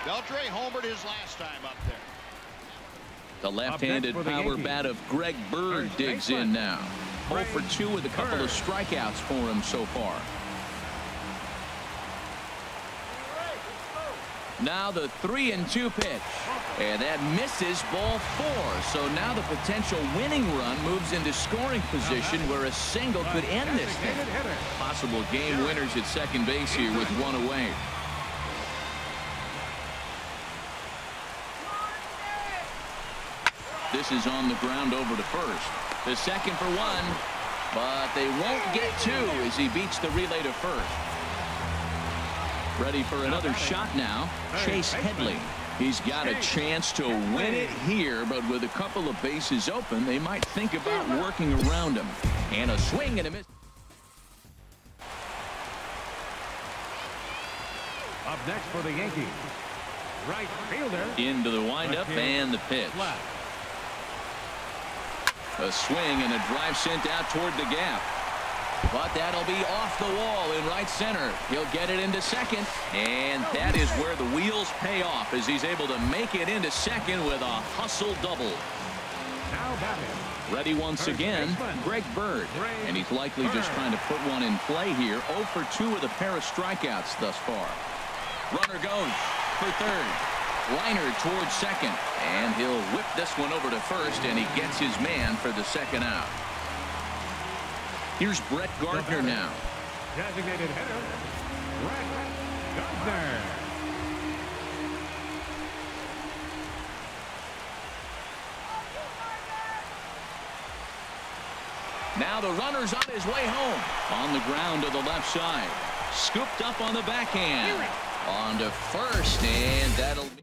Beltre homered his last time up there. The left-handed power bat of Greg Bird digs in now. 0 for 2 with a couple of strikeouts for him so far. Now the 3-2 pitch. And that misses, ball 4. So now the potential winning run moves into scoring position where a single could end this thing. Possible game winners at second base here with one away. This is on the ground over to first. The second for 1. But they won't get 2 as he beats the relay to first. Ready for another shot now. Chase Headley. He's got a chance to win it here, but with a couple of bases open, they might think about working around him. And a swing and a miss. Up next for the Yankees, right fielder. Into the windup and the pitch. A swing and a drive sent out toward the gap. But that'll be off the wall in right center. He'll get it into second. And that is where the wheels pay off as he's able to make it into second with a hustle double. Now batting. Ready once again, Greg Bird. And he's likely just trying to put one in play here. 0 for 2 with a pair of strikeouts thus far. Runner goes for third. Liner towards second. And he'll whip this one over to first, and he gets his man for the second out. Here's Brett Gardner now. Designated hitter, Brett Gardner. Now the runner's on his way home. On the ground to the left side. Scooped up on the backhand. On to first, and that'll be.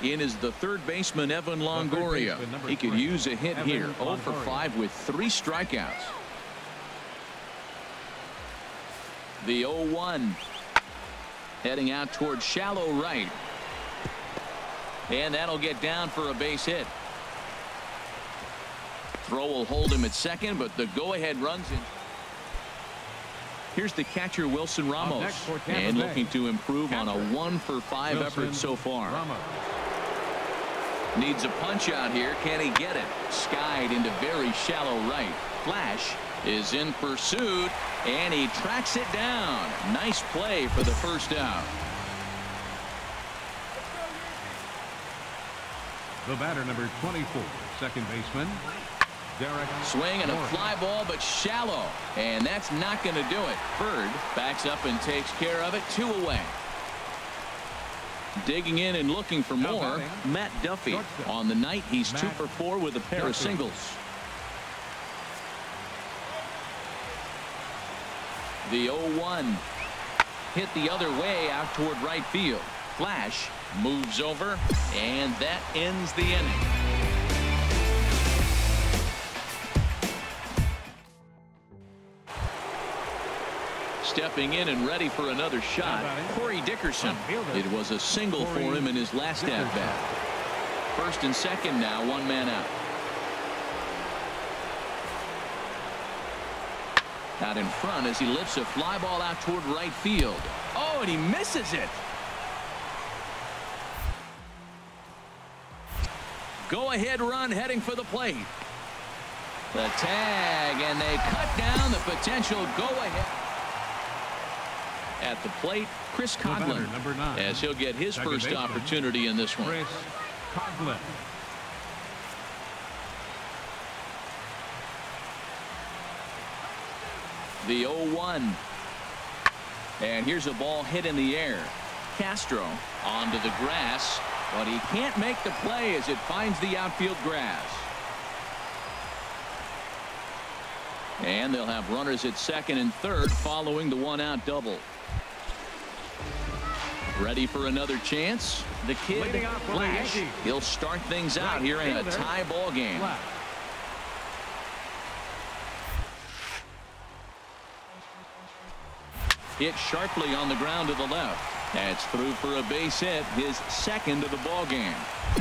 In is the third baseman, Evan Longoria. He could use a hit here. 0 for 5 with 3 strikeouts. The 0-1. Heading out towards shallow right. And that'll get down for a base hit. Throw will hold him at second, but the go-ahead runs in. Here's the catcher, Wilson Ramos. And looking to improve on a 1 for 5 effort so far. Needs a punch out here. Can he get it? Skied into very shallow right. Flash is in pursuit, and he tracks it down. Nice play for the first out. The batter, number 24, second baseman, Derek. Swing and a fly ball, but shallow. And that's not going to do it. Bird backs up and takes care of it. 2 away. Digging in and looking for more, Matt Duffy. On the night, he's 2 for 4 with a pair of singles. The 0-1 hit the other way out toward right field. Flash moves over, and that ends the inning. Stepping in and ready for another shot, Corey Dickerson. It was a single for him in his last at-bat. First and second now, 1 man out. Out in front as he lifts a fly ball out toward right field. Oh, and he misses it. Go-ahead run heading for the plate. The tag, and they cut down the potential go-ahead. At the plate, Chris Coghlan, as he'll get his first opportunity in this one. Chris Coghlan. The 0-1. And here's a ball hit in the air. Castro onto the grass, but he can't make the play as it finds the outfield grass. And they'll have runners at second and third following the 1-out double. Ready for another chance? The kid, Flash. He'll start things out here in a tie ball game. Hit sharply on the ground to the left. That's through for a base hit, his second of the ball game.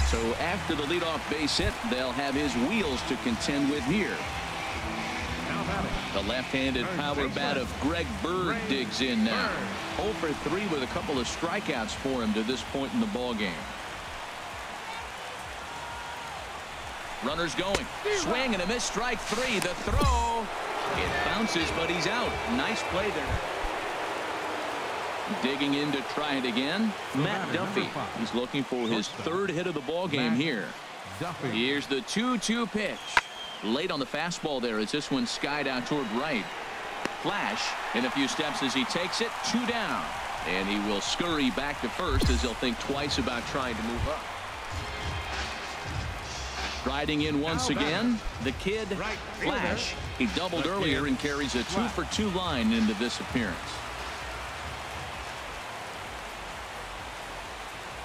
So after the leadoff base hit, they'll have his wheels to contend with here. The left-handed power bat of Greg Bird digs in now. 0 for 3 with a couple of strikeouts for him to this point in the ball game. Runners going. Swing and a miss. Strike 3. The throw. It bounces, but he's out. Nice play there. Digging in to try it again. Matt Duffy. He's looking for his 3rd hit of the ball game here. Here's the 2-2 pitch. Late on the fastball there as this one skied out toward right. Flash in a few steps as he takes it. 2 down. And he will scurry back to first as he'll think twice about trying to move up. Riding in once again, the kid, Flash. He doubled earlier and carries a 2 for 2 line into this appearance.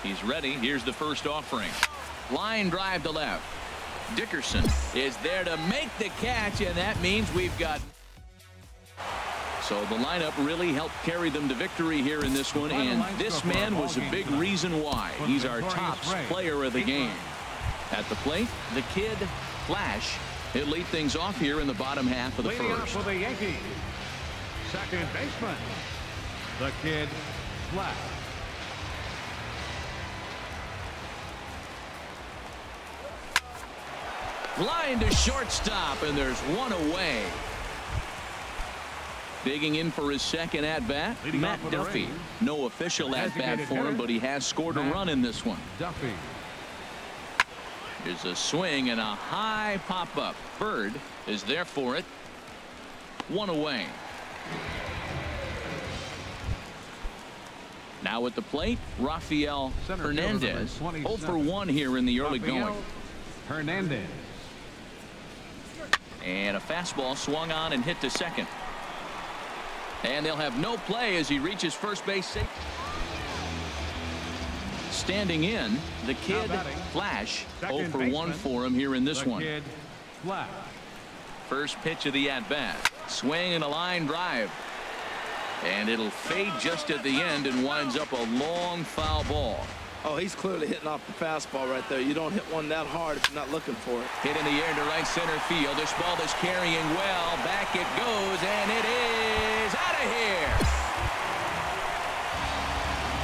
He's ready. Here's the first offering. Line drive to left. Dickerson is there to make the catch, and that means we've got. So the lineup really helped carry them to victory here in this one, and this man was a big reason why. He's our top player of the game. At the plate, the kid, Flash. He'll lead things off here in the bottom half of the first. For the Yankees, second baseman, the kid, Flash. Line to shortstop, and there's one away. Digging in for his second at-bat, Matt Duffy. No official at-bat for him, but he has scored a run in this one. Duffy. Here's a swing and a high pop-up. Bird is there for it. One away. Now at the plate, Rafael Hernandez. 0 for 1 here in the early going. Hernandez. And a fastball swung on and hit to second. And they'll have no play as he reaches first base safe. Standing in, the kid, Flash. 0 for 1 for him here in this one. Kid, Flash. First pitch of the at-bat. Swing and a line drive. And it'll fade just at the end and winds up a long foul ball. Oh, he's clearly hitting off the fastball right there. You don't hit one that hard if you're not looking for it. Hit in the air to right center field. This ball is carrying well. Back it goes, and it is out of here.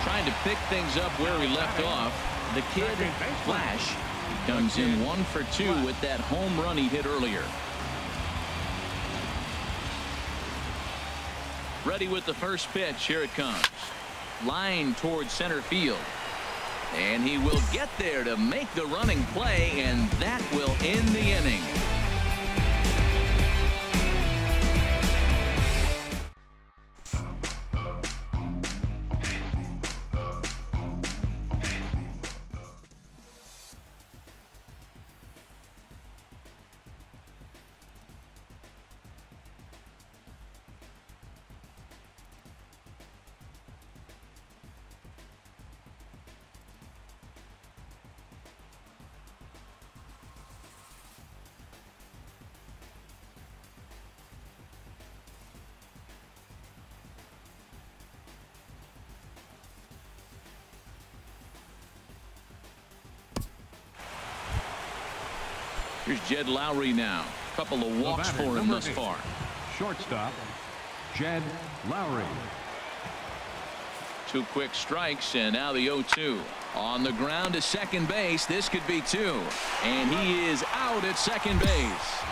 Trying to pick things up where he left off. The kid, Flash, comes in 1 for 2 with that home run he hit earlier. Ready with the first pitch. Here it comes. Line towards center field. And he will get there to make the running play, and that will end the inning. Here's Jed Lowry now. A couple of walks for him thus far. Shortstop, Jed Lowry. 2 quick strikes, and now the 0-2. On the ground to second base. This could be 2. And he is out at second base.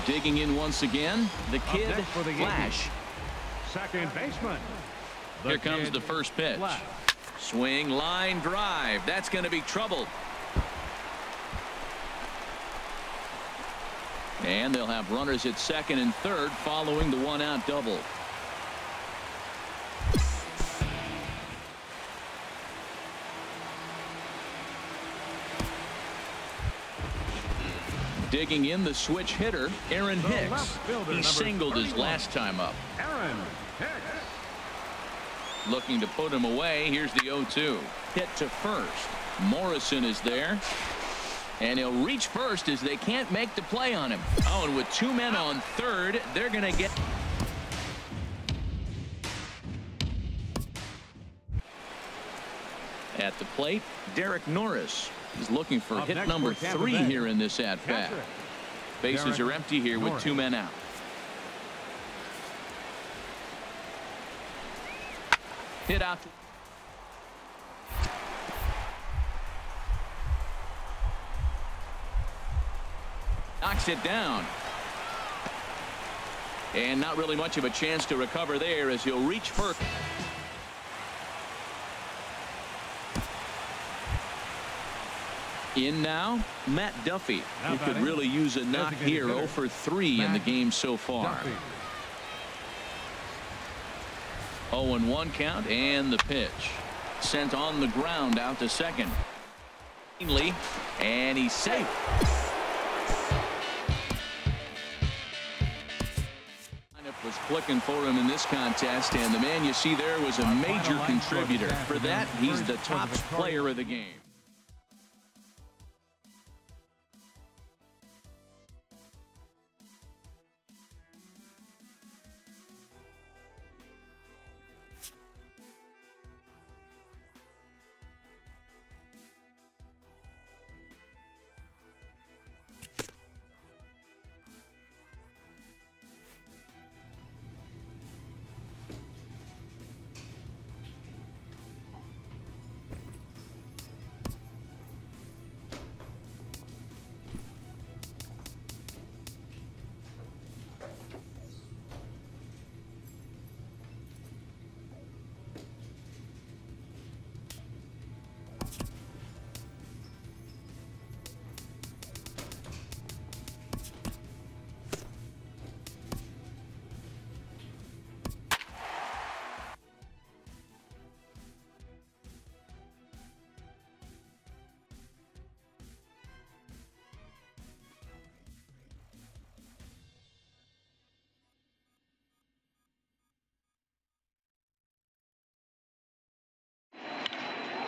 Digging in once again, the kid, Flash. Second baseman. Here comes the first pitch. Flash. Swing, line drive. That's going to be trouble. And they'll have runners at second and third following the 1-out double. Digging in, the switch hitter, Aaron Hicks. He singled his last time up. Aaron Hicks. Looking to put him away. Here's the 0-2. Hit to first. Morrison is there. And he'll reach first as they can't make the play on him. Oh, and with 2 men on third, they're going to get. At the plate, Derek Norris. He's looking for Up hit next number for Tampa 3 Bay. here in this at-bat. Bases are empty here with 2 men out. Hit out. Knocks it down. And not really much of a chance to recover there as he'll reach first. In now, Matt Duffy. He could really use a knock here. 0 for 3 in the game so far. 0-1 count, and the pitch. Sent on the ground out to second. And he's safe. Was clicking for him in this contest, and the man you see there was a major contributor. For that, he's the top player of the game.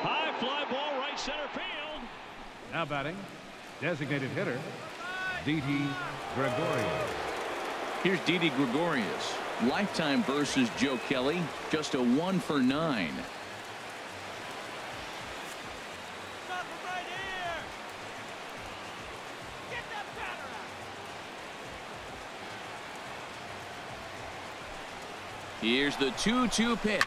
High fly ball right center field. Now batting, designated hitter, Didi Gregorius. Here's Didi Gregorius. Lifetime versus Joe Kelly. Just a 1 for 9. Here's the 2-2 pitch.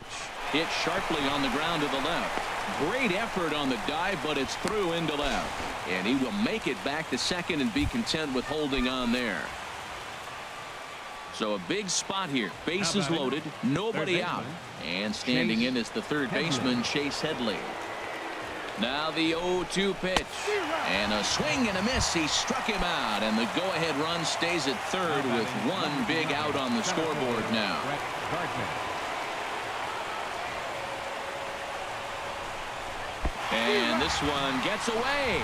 Hit sharply on the ground to the left. Great effort on the dive, but it's through into left. And he will make it back to second and be content with holding on there. So a big spot here. Bases loaded, nobody out. And standing in is the third baseman, Chase Headley. Now the 0-2 pitch. And a swing and a miss. He struck him out. And the go-ahead run stays at third with one big out on the scoreboard now. And this one gets away.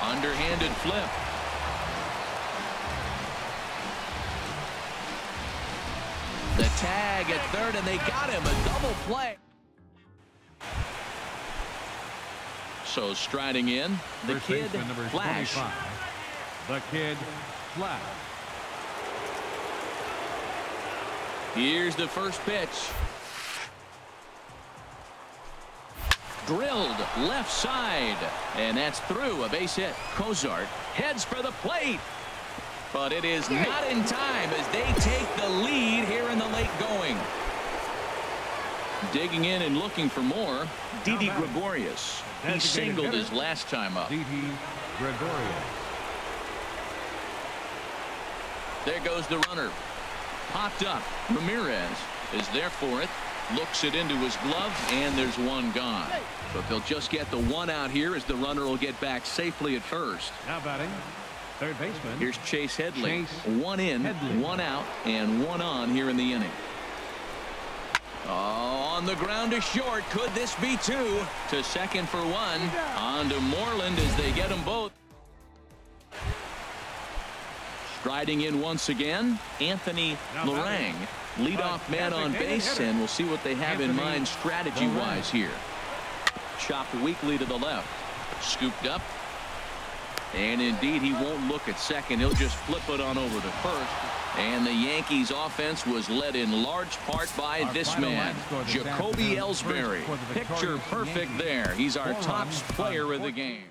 Underhanded flip. The tag at third, and they got him. A double play. So striding in, the kid Flash. The kid Flash. Here's the first pitch. Drilled left side, and that's through. A base hit. Cozart heads for the plate, but it is not in time as they take the lead here in the late going. Digging in and looking for more, Didi Gregorius. He singled his last time up. Didi Gregorius. There goes the runner. Popped up. Ramirez is there for it. Looks it into his glove, and there's one gone. But they'll just get the one out here as the runner will get back safely at first. Now batting, third baseman. Here's Chase Headley. One in, one out, and one on here in the inning. Oh, on the ground to short. Could this be two? To second for one. On to Moreland as they get them both. Striding in once again, Anthony Lorang, leadoff man on base, and we'll see what they have in mind strategy-wise here. Chopped weakly to the left. Scooped up. And indeed, he won't look at second. He'll just flip it on over to first. And the Yankees offense was led in large part by this man, Jacoby Ellsbury. Picture perfect there. He's our top player of the game.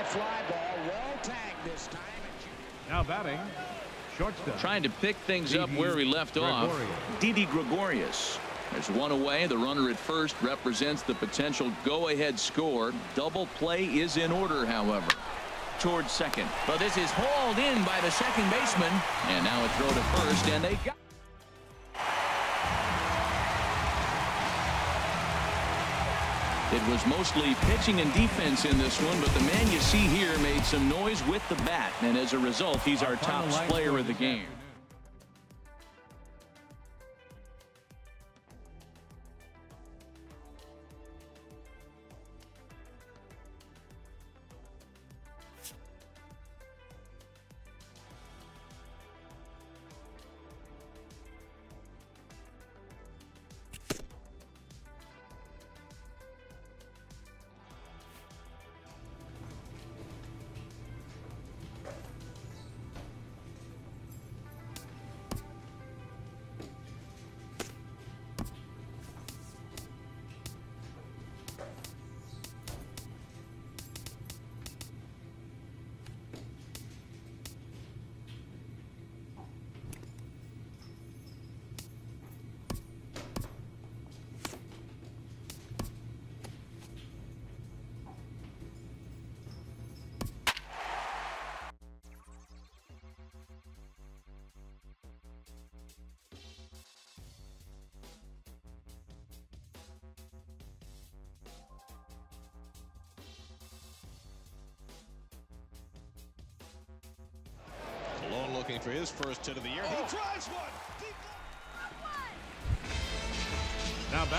Fly ball, well tagged this time. Now batting, shortstop. Trying to pick things up where we left off. Didi Gregorius. There's one away. The runner at first represents the potential go-ahead score. Double play is in order, however. Towards second. But this is hauled in by the second baseman. And now a throw to first, and they got. It was mostly pitching and defense in this one, but the man you see here made some noise with the bat, and as a result, he's our top player of the game. Malone looking for his first hit of the year. He drives one.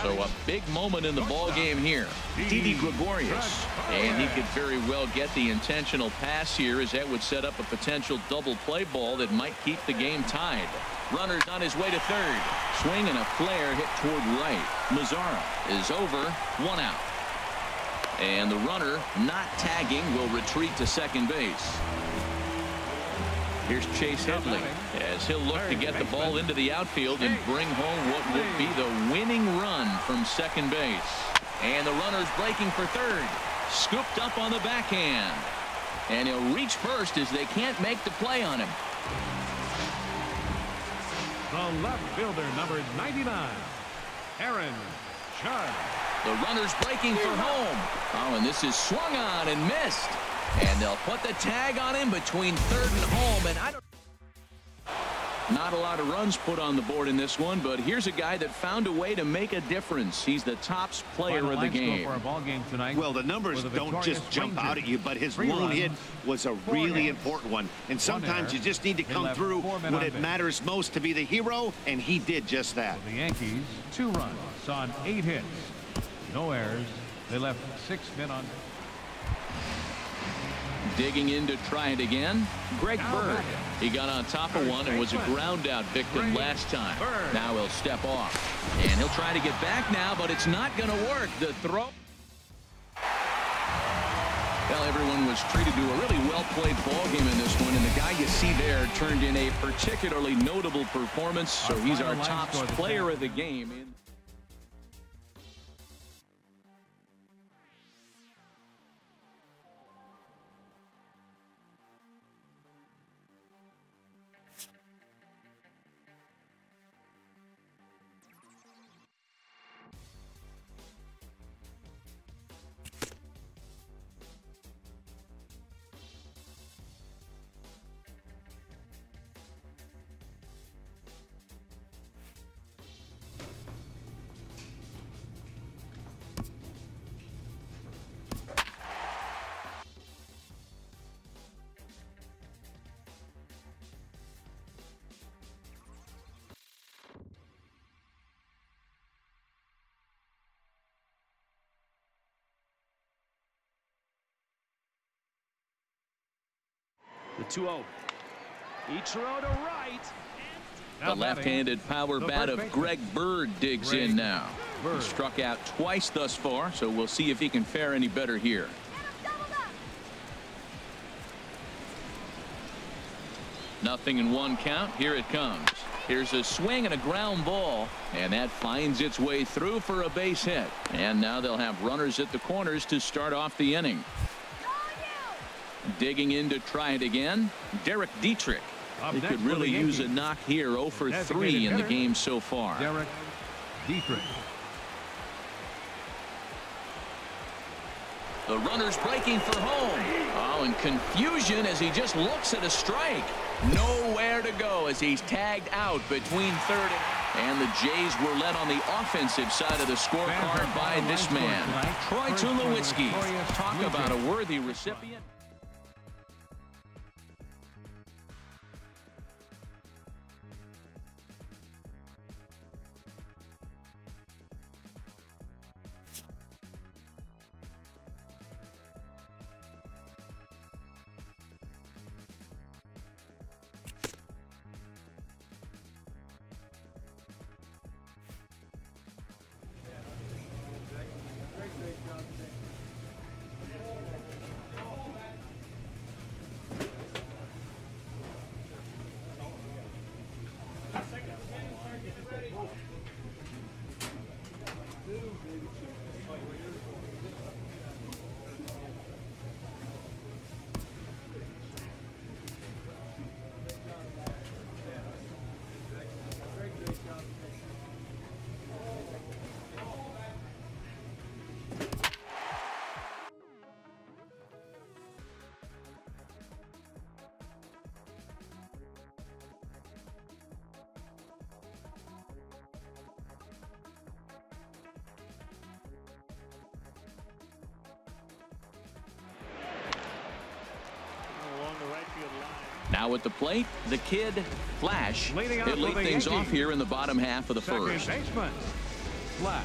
So a big moment in the ball game here. Didi Gregorius. And he could very well get the intentional pass here, as that would set up a potential double play ball that might keep the game tied. Runner's on his way to third. Swing and a flare hit toward right. Mazzara is over. One out. And the runner, not tagging, will retreat to second base. Here's Chase Headley as he'll look to get the ball into the outfield and bring home what will be the winning run from second base. And the runner's breaking for third. Scooped up on the backhand. And he'll reach first as they can't make the play on him. The left fielder, number 99, Aaron Judge. The runner's breaking for home. Oh, and this is swung on and missed. And they'll put the tag on him between third and home. And not a lot of runs put on the board in this one, but here's a guy that found a way to make a difference. He's the top player of the game. For a ball game tonight. Well, the numbers don't just jump out at you, but his lone hit was a really important one. And sometimes you just need to come through when it matters most to be the hero, and he did just that. The Yankees, 2 runs on 8 hits. No errors. They left 6 men on. Digging in to try it again, Greg Bird. He got on top of one and was a ground out victim last time. Now he'll step off. And he'll try to get back now, but it's not going to work. The throw. Well, everyone was treated to a really well-played ball game in this one, and the guy you see there turned in a particularly notable performance, so he's our top player of the game. The 2-0. Ichiro to right. The left-handed power bat of Greg Bird digs in now. He struck out twice thus far, so we'll see if he can fare any better here. Nothing in one count. Here it comes. Here's a swing and a ground ball, and that finds its way through for a base hit. And now they'll have runners at the corners to start off the inning. Digging in to try it again, Derek Dietrich. He could really use a knock here. 0 for 3 in the game so far. Derek Dietrich. The runner's breaking for home. Oh, and confusion as he just looks at a strike. Nowhere to go as he's tagged out between third and the Jays were led on the offensive side of the scorecard by this man, Troy Tulowitzki. Talk about a worthy recipient. Now at the plate, the kid, Flash. He'll lead things off here in the bottom half of the first. Second baseman, Flash.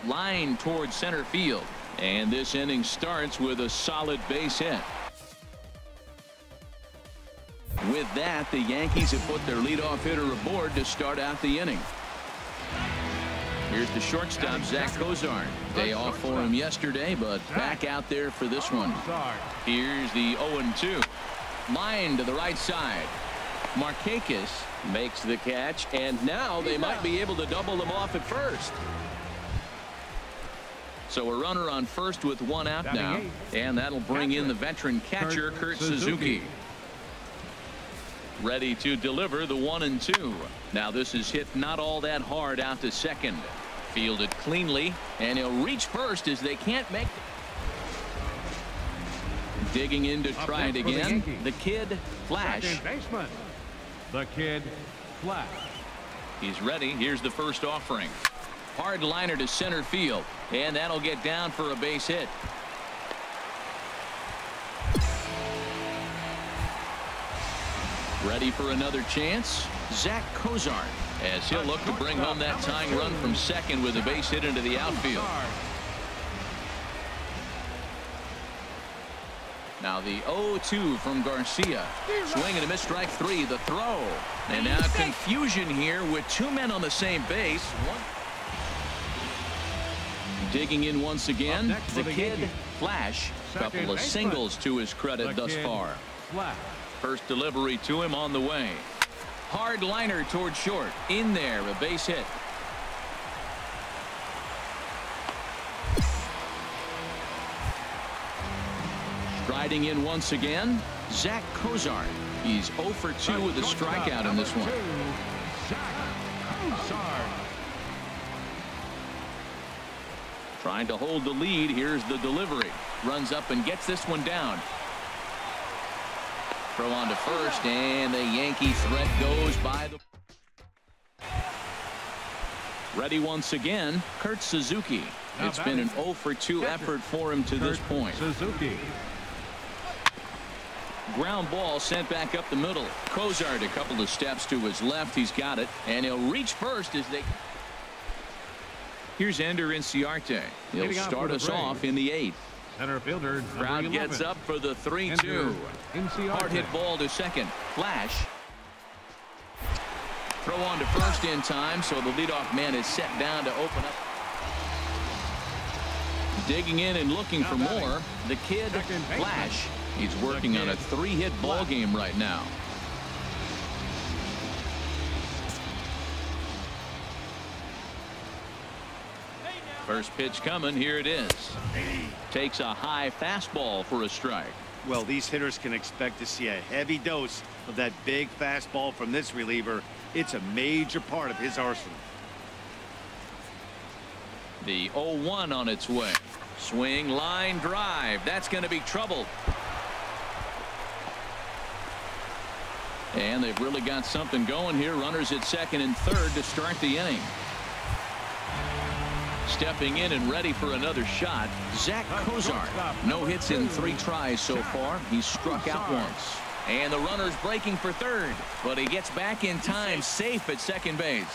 Line towards center field. And this inning starts with a solid base hit. With that, the Yankees have put their leadoff hitter aboard to start out the inning. Here's the shortstop, Zach Cozart. Day off for him yesterday, but back out there for this one. Here's the 0-2. Line to the right side. Markakis makes the catch, and now they might be able to double them off at first. So a runner on first with one out now, and that'll bring in the veteran catcher, Kurt Suzuki. Ready to deliver the 1-2. Now this is hit not all that hard out to second. Fielded cleanly, and he'll reach first as they can't make it. Digging in to try it again. The kid, Flash. Second baseman, the kid, Flash. He's ready. Here's the first offering. Hard liner to center field, and that'll get down for a base hit. Ready for another chance. Zach Cozart. as he'll look to bring home that tying run from second with a base hit into the outfield. Now the 0-2 from Garcia. Swing and a miss, strike three. The throw. And now confusion here with two men on the same base. Digging in once again, the kid, Flash. Couple of singles to his credit thus far. First delivery to him on the way. Hard liner toward short. In there, a base hit. Striding in once again, Zach Cozart. He's 0 for 2 with a strikeout in this one. Trying to hold the lead. Here's the delivery. Runs up and gets this one down. Throw on to first, and the Yankee threat goes by the... Ready once again, Kurt Suzuki. It's been an 0 for 2 effort for him to this point. Suzuki. Ground ball sent back up the middle. Cozart a couple of steps to his left. He's got it, and he'll reach first as they... Here's Ender Inciarte. He'll start us off in the 8th. Center fielder. Crowd gets up for the 3-2. Hard hit ball to second. Flash. Throw on to first in time, so the leadoff man is set down to open up. Digging in and looking for more. The kid, Flash. He's working on a 3-hit ball game right now. First pitch coming. Here it is. Takes a high fastball for a strike. Well, these hitters can expect to see a heavy dose of that big fastball from this reliever. It's a major part of his arsenal. The 0-1 on its way. Swing, line drive. That's going to be trouble. And they've really got something going here. Runners at second and third to start the inning. Stepping in and ready for another shot, Zach Cozart. No hits in 3 tries so far. He's struck out once. And the runner's breaking for third, but he gets back in time, safe at second base.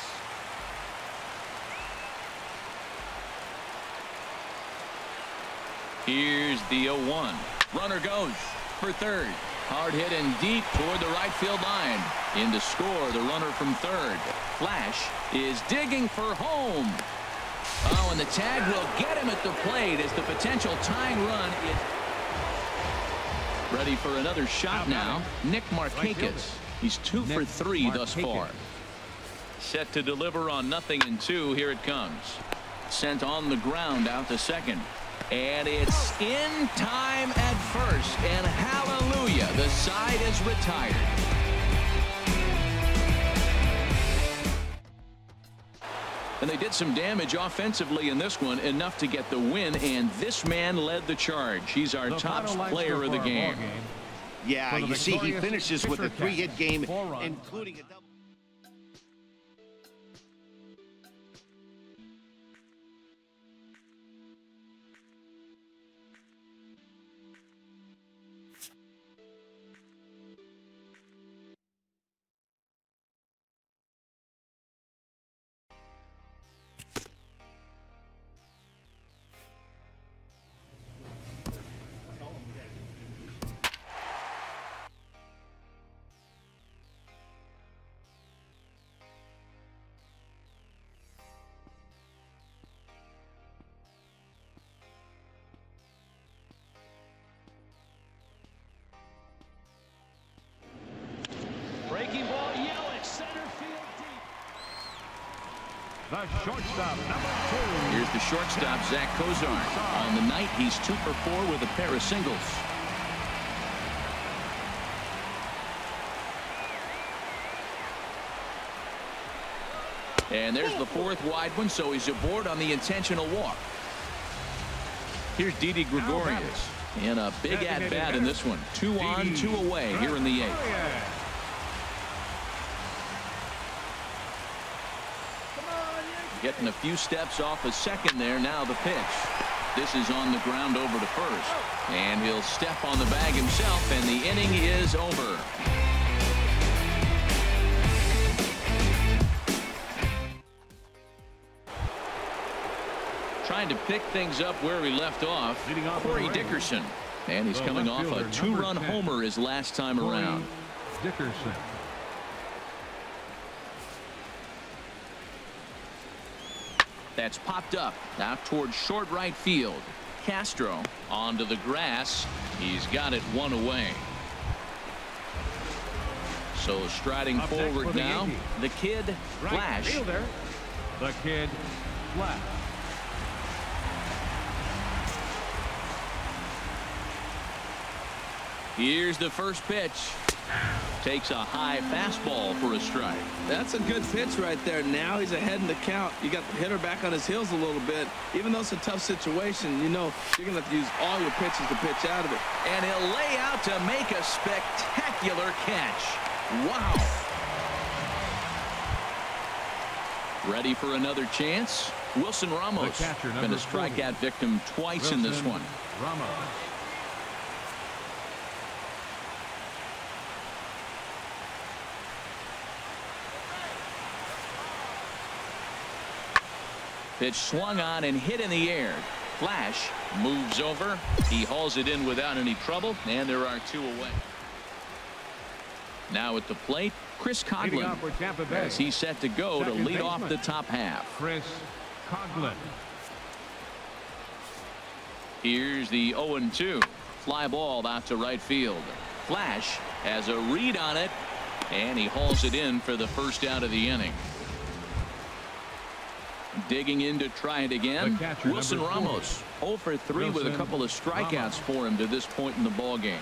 Here's the 0-1. Runner goes for third. Hard hit and deep toward the right field line. In to score, the runner from third. Flash is digging for home. Oh, and the tag will get him at the plate as the potential tying run is ready for another shot now. Nick Markakis. He's 2 for 3 thus far. Set to deliver on 0-2. Here it comes. Sent on the ground out to second. And it's in time at first. And hallelujah, the side is retired. And they did some damage offensively in this one, enough to get the win, and this man led the charge. He's our top player of the game. Yeah, you see, he finishes with a 3-hit game, including a double. Breaking ball, Yelich, center field deep. The shortstop, number 2. Here's the shortstop, Zach Cozart. On the night, he's 2 for 4 with a pair of singles. And there's the 4th wide one, so he's aboard on the intentional walk. Here's Didi Gregorius in a big at-bat in this one. 2 on, 2 away here in the 8th. Getting a few steps off a second there. Now the pitch. This is on the ground over to first. And he'll step on the bag himself, and the inning is over. trying to pick things up where we left off. Corey Dickerson. And he's coming off a 2-run homer his last time around. Dickerson. That's popped up out towards short right field. Castro onto the grass. He's got it one away. So striding forward now, the kid Flash. The kid Flash. Here's the first pitch. Takes a high fastball for a strike. That's a good pitch right there. Now he's ahead in the count. You got the hitter back on his heels a little bit. Even though it's a tough situation, you know you're going to have to use all your pitches to pitch out of it. And he'll lay out to make a spectacular catch. Wow. Ready for another chance. Wilson Ramos been a strikeout victim twice in this one. Ramos. Pitch swung on and hit in the air. Flash moves over. He hauls it in without any trouble, and there are 2 away. Now at the plate, Chris Coghlan, as he's set to go to lead off the top half. Chris Coghlan. Here's the 0-2. Fly ball out to right field. Flash has a read on it, and he hauls it in for the first out of the inning. Digging in to try it again. Wilson Ramos 0 for 3 with a couple of strikeouts for him to this point in the ball game.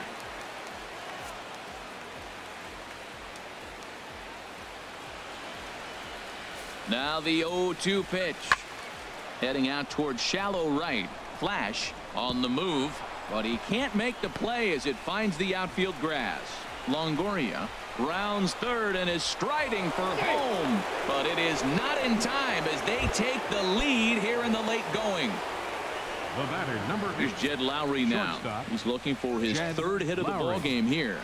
Now the 0-2 pitch. Heading out towards shallow right. Flash on the move, but he can't make the play as it finds the outfield grass. Longoria rounds third and is striding for home, but it is not in time as they take the lead here in the late going. The batter, number 8. Here's Jed Lowry now. He's looking for his third hit of the ball game here.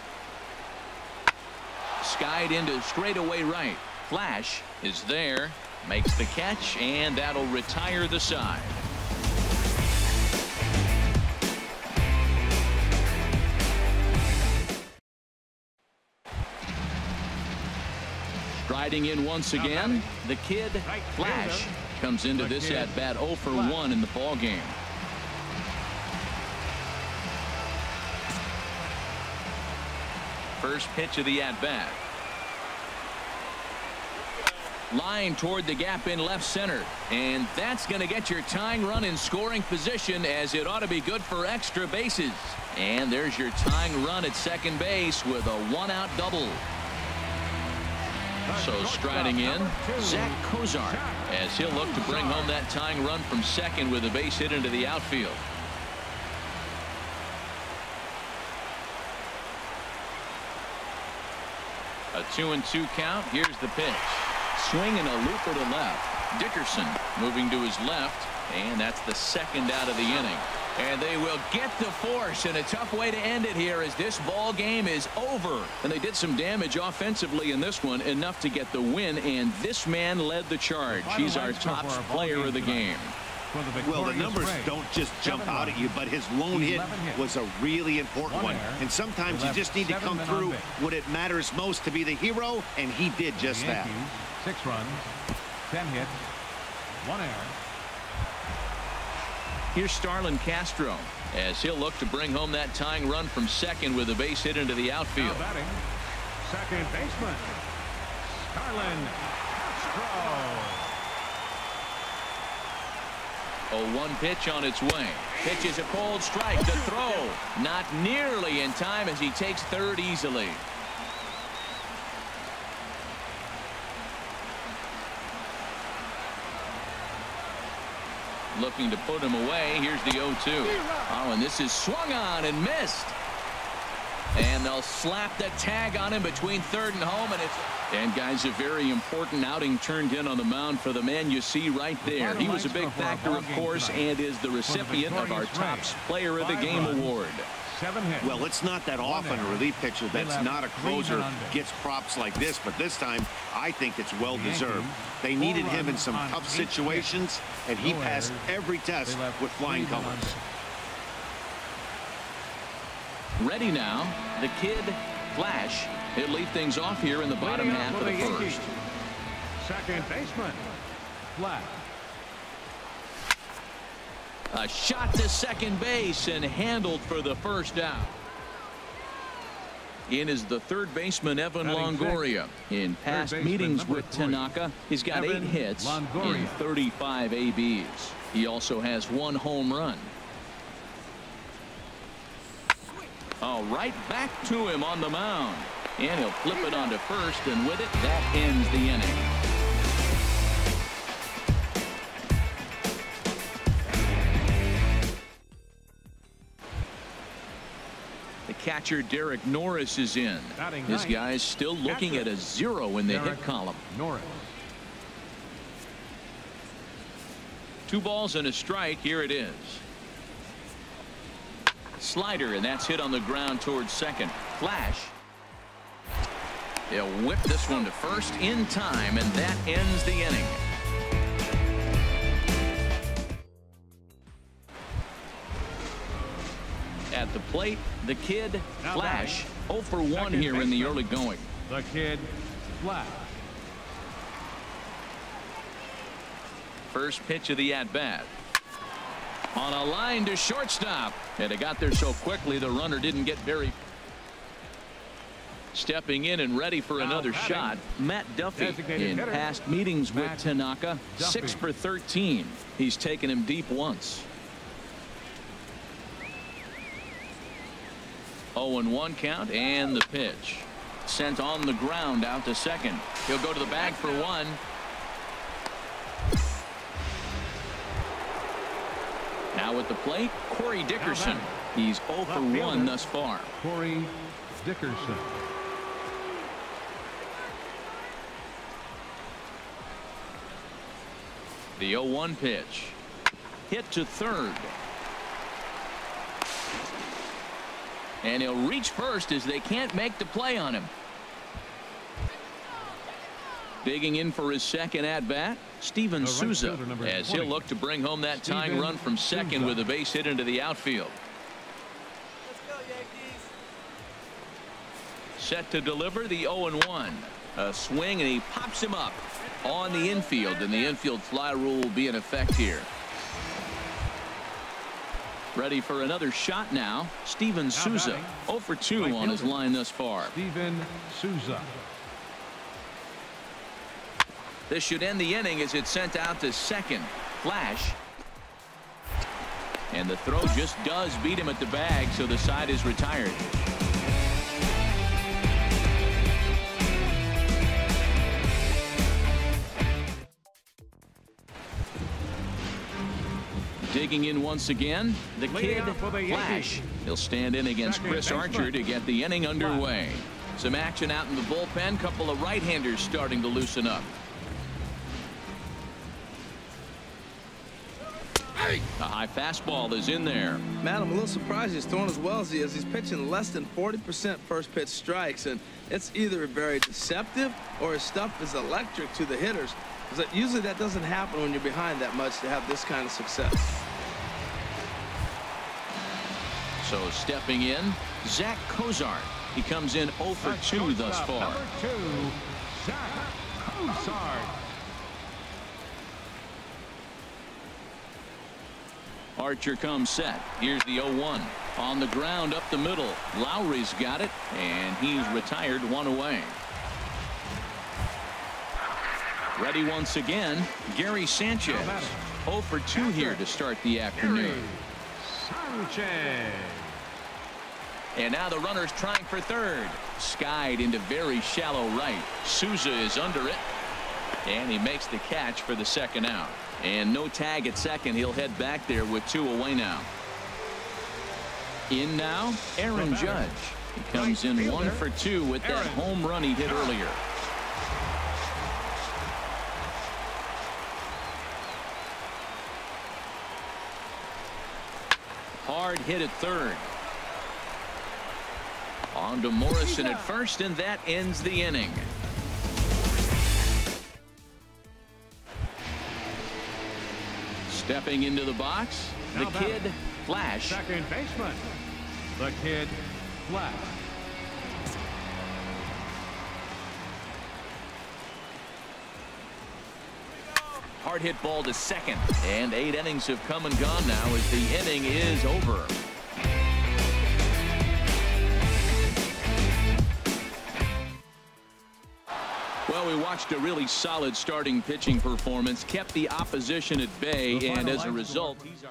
Skied into straightaway right. Flash is there, makes the catch, and that'll retire the side. Striding in once again, the kid Flash comes into this at bat 0 for 1 in the ball game. First pitch of the at bat. Line toward the gap in left center, and that's going to get your tying run in scoring position, as it ought to be good for extra bases. And there's your tying run at second base with a 1-out double. So striding in, Zach Kozar, as he'll look to bring home that tying run from second with a base hit into the outfield. A 2-2 count. Here's the pitch. Swinging a looper to left. Dickerson moving to his left, and that's the second out of the inning. And they will get the force, and a tough way to end it here as this ball game is over. And they did some damage offensively in this one, enough to get the win, and this man led the charge. He's our top player of the game. Well, the numbers don't just jump out at you, but his lone hit was a really important one. And sometimes you just need to come through when it matters most to be the hero, and he did just that. 6 runs, 10 hits, 1 error. Here's Starlin Castro, as he'll look to bring home that tying run from second with a base hit into the outfield. Now batting, second baseman, Starlin Castro. A 1 pitch on its way. Pitch is a cold strike. The throw not nearly in time as he takes third easily. Looking to put him away. Here's the 0-2. Oh, and this is swung on and missed. And they'll slap the tag on him between third and home. And guys, a very important outing turned in on the mound for the man you see right there. He was a big factor, of course, and is the recipient of our top player of the game award. 7 hits. Well, it's not that often a relief pitcher that's not a closer gets props like this, but this time I think it's well-deserved. They needed him in some tough situations, and he passed every test with flying colors. Ready now, the kid, Flash. He'll lead things off here in the bottom half of the first. Second baseman, Flash. A shot to second base and handled for the first out. In is the third baseman, Evan Longoria. In past meetings with Tanaka, he's got 8 hits and 35 ABs. He also has 1 home run. All right, back to him on the mound. And he'll flip it onto first, and with it, that ends the inning. The catcher, Derek Norris, is in. This guy's still looking at a 0 in the hit column. 2 balls and a strike. Here it is. Slider, and that's hit on the ground towards second. Flash. They'll whip this one to first in time, and that ends the inning. At the plate, the kid, Flash, 0 for 1 here in the early going. The kid, Flash. First pitch of the at-bat. On a line to shortstop, and it got there so quickly the runner didn't get very. Stepping in and ready for another shot, Matt Duffy. In past meetings with Tanaka, 6 for 13. He's taken him deep once. 0-1 count, and the pitch. Sent on the ground out to second. He'll go to the bag for 1. Now at the plate, Corey Dickerson. He's 0 for 1 thus far. Corey Dickerson. The 0-1 pitch. Hit to third. And he'll reach first as they can't make the play on him. Digging in for his second at-bat, Steven Souza, as he'll look to bring home that tying run from second with a base hit into the outfield. Let's go, Yankees. Set to deliver the 0-1. A swing, and he pops him up on the infield, and the infield fly rule will be in effect here. Ready for another shot now, Steven Souza. 0 for 2 on his line thus far. Steven Souza. This should end the inning as it's sent out to second. Flash. And the throw just does beat him at the bag, so the side is retired. Digging in once again, the kid, Flash. He'll stand in against Chris Archer to get the inning underway. Some action out in the bullpen. Couple of right-handers starting to loosen up. A high fastball is in there. Matt, I'm a little surprised he's throwing as well as he is. He's pitching less than 40% first pitch strikes, and it's either very deceptive or his stuff is electric to the hitters. Usually that doesn't happen when you're behind that much to have this kind of success. So stepping in, Zach Cozart. He comes in 0 for 2 thus far. Number 2, Zach Cozart. Archer comes set. Here's the 0-1. On the ground up the middle. Lowry's got it, and he's retired 1 away. Ready once again, Gary Sanchez. 0 for 2 here to start the afternoon. Sanchez. And now the runner's trying for third. Skied into very shallow right. Souza is under it. And he makes the catch for the second out. And no tag at second. He'll head back there with 2 away now. In now, Aaron Judge. He comes in 1 for 2 with that home run he hit earlier. Hard hit at third. On to Morrison at first, and that ends the inning. Stepping into the box, the kid, Flash. Second baseman, the kid, Flash. Hard hit ball to second, and 8 innings have come and gone now as the inning is over. Well, we watched a really solid starting pitching performance, kept the opposition at bay, and as a result, he's our...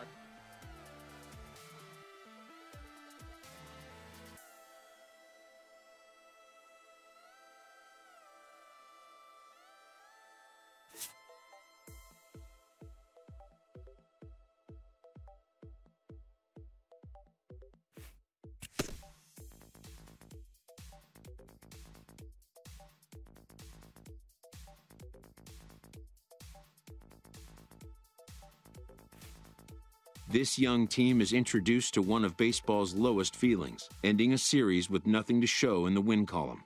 This young team is introduced to one of baseball's lowest feelings, ending a series with nothing to show in the win column.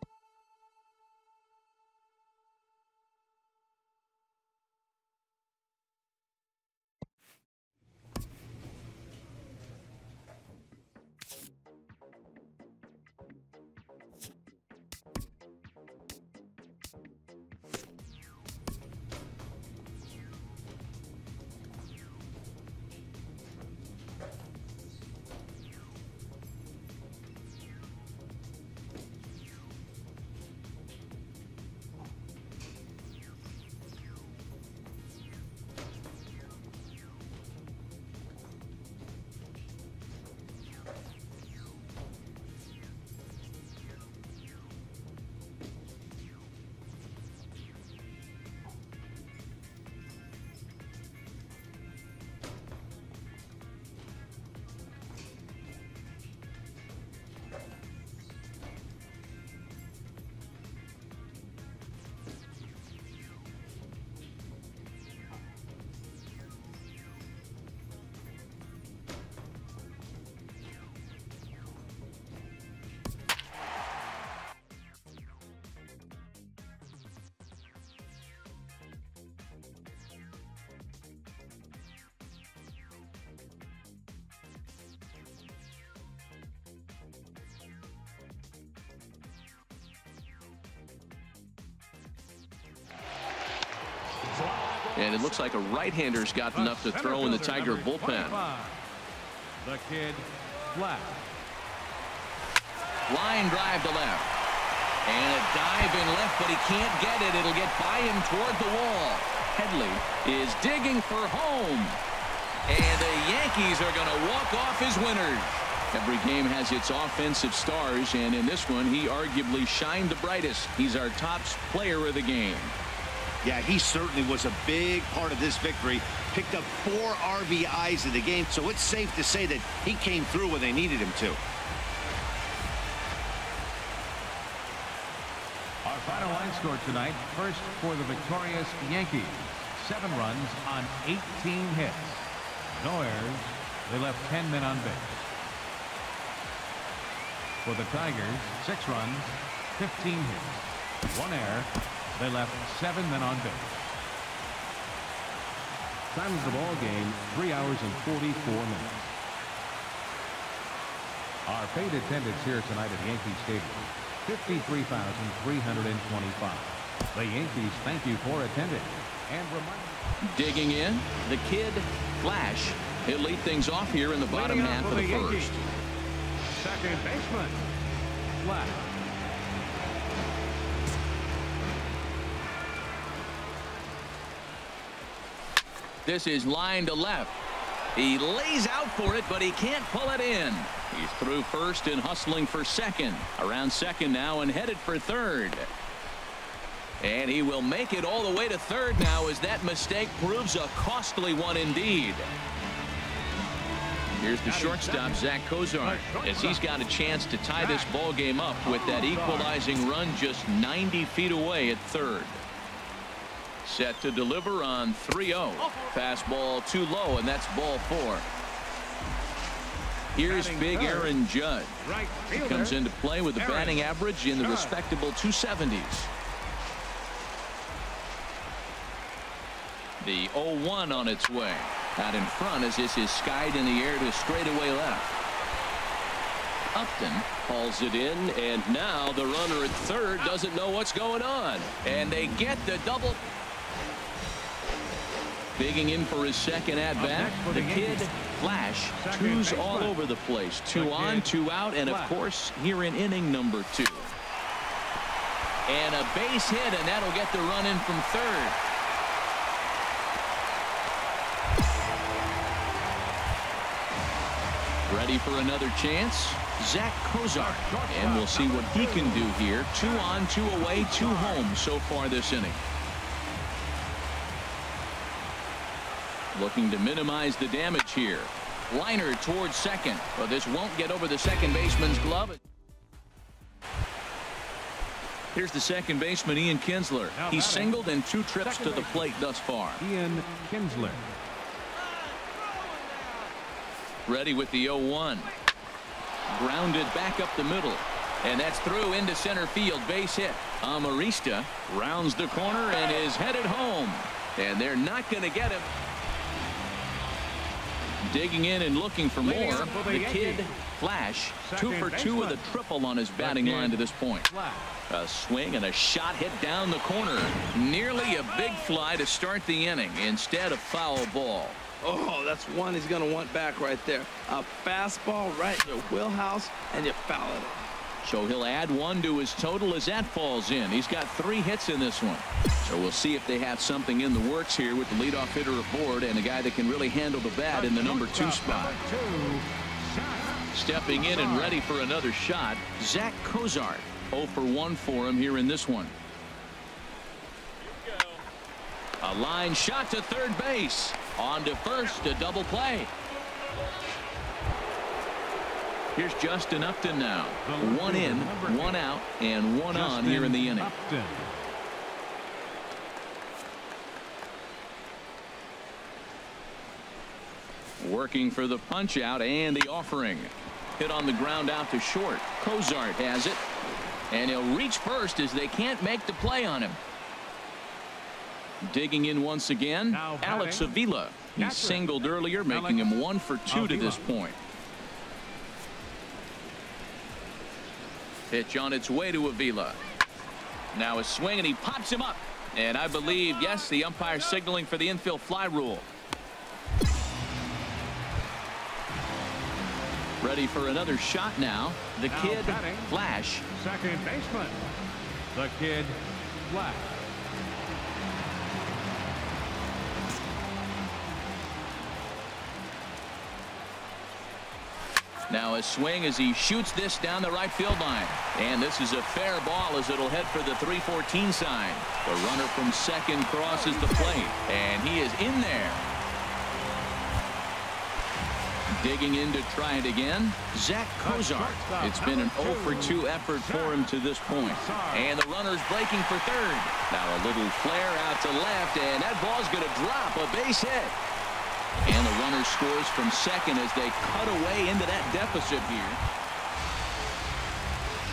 And it looks like a right-hander's got enough to throw in the Tiger bullpen. The kid, Flash. Line drive to left. And a dive in left, but he can't get it. It'll get by him toward the wall. Headley is digging for home. And the Yankees are going to walk off as winners. Every game has its offensive stars, and in this one, he arguably shined the brightest. He's our top player of the game. Yeah, he certainly was a big part of this victory. Picked up 4 RBIs in the game, so it's safe to say that he came through when they needed him to. Our final line score tonight, first for the victorious Yankees. 7 runs on 18 hits. No errors. They left 10 men on base. For the Tigers, 6 runs, 15 hits. 1 error. They left 7 men on base. Time of the ball game, 3 hours and 44 minutes. Our paid attendance here tonight at Yankee Stadium, 53,325. The Yankees thank you for attending. And digging in, the kid, Flash. He'll lead things off here in the bottom half of the first. Second baseman, Flash. This is line to left. He lays out for it, but he can't pull it in. He's through first and hustling for second. Around second now and headed for third. And he will make it all the way to third now as that mistake proves a costly one indeed. Here's the shortstop, Zach Cozart, as he's got a chance to tie this ball game up with that equalizing run just 90 feet away at third. Set to deliver on 3-0. Fastball too low, and that's ball 4. Here's big Aaron Judge. He comes into play with a batting average in the respectable 270s. The 0-1 on its way. Out in front as this is skied in the air to straightaway left. Upton hauls it in, and now the runner at third doesn't know what's going on. And they get the double. Digging in for his second at-bat, the kid, Flash, twos all over the place. 2 on, 2 out, and, of course, here in inning number 2. And a base hit, and that'll get the run in from third. Ready for another chance? Zach Cozart. And we'll see what he can do here. 2 on, 2 away, 2 home so far this inning. Looking to minimize the damage here. Liner towards second, but this won't get over the second baseman's glove. Here's the second baseman, Ian Kinsler. He's singled in 2 trips to the plate thus far. Ian Kinsler. Ready with the 0-1. Grounded back up the middle. And that's through into center field. Base hit. Amarista rounds the corner and is headed home. And they're not going to get him. Digging in and looking for more. The kid, Flash, 2 for 2 with a triple on his batting line to this point. A swing and a shot hit down the corner. Nearly a big fly to start the inning. Instead, a foul ball. Oh, that's one he's going to want back right there. A fastball right in your wheelhouse, and you foul it. So he'll add 1 to his total as that falls in. He's got 3 hits in this one. So we'll see if they have something in the works here with the leadoff hitter aboard and a guy that can really handle the bat in the number 2 spot. Stepping in and ready for another shot, Zach Cozart. 0 for 1 for him here in this one. A line shot to third base. On to first, a double play. Here's Justin Upton now. 1 in, 1 out, and 1 on here in the inning. Working for the punch out and the offering. Hit on the ground out to short. Cozart has it. And he'll reach first as they can't make the play on him. Digging in once again, Alex Avila. He singled earlier, making him 1 for 2 to this point. Pitch on its way to Avila. Now a swing, and he pops him up. And I believe, yes, the umpire signaling for the infield fly rule. Ready for another shot now. The kid, Flash. Second baseman, the kid, Flash. Now a swing as he shoots this down the right field line. And this is a fair ball as it'll head for the 314 sign. The runner from second crosses the plate. And he is in there. Digging in to try it again, Zach Cozart. It's been an 0 for 2 effort for him to this point. And the runner's breaking for third. Now a little flare out to left, and that ball's going to drop. A base hit. And the runner scores from second as they cut away into that deficit here.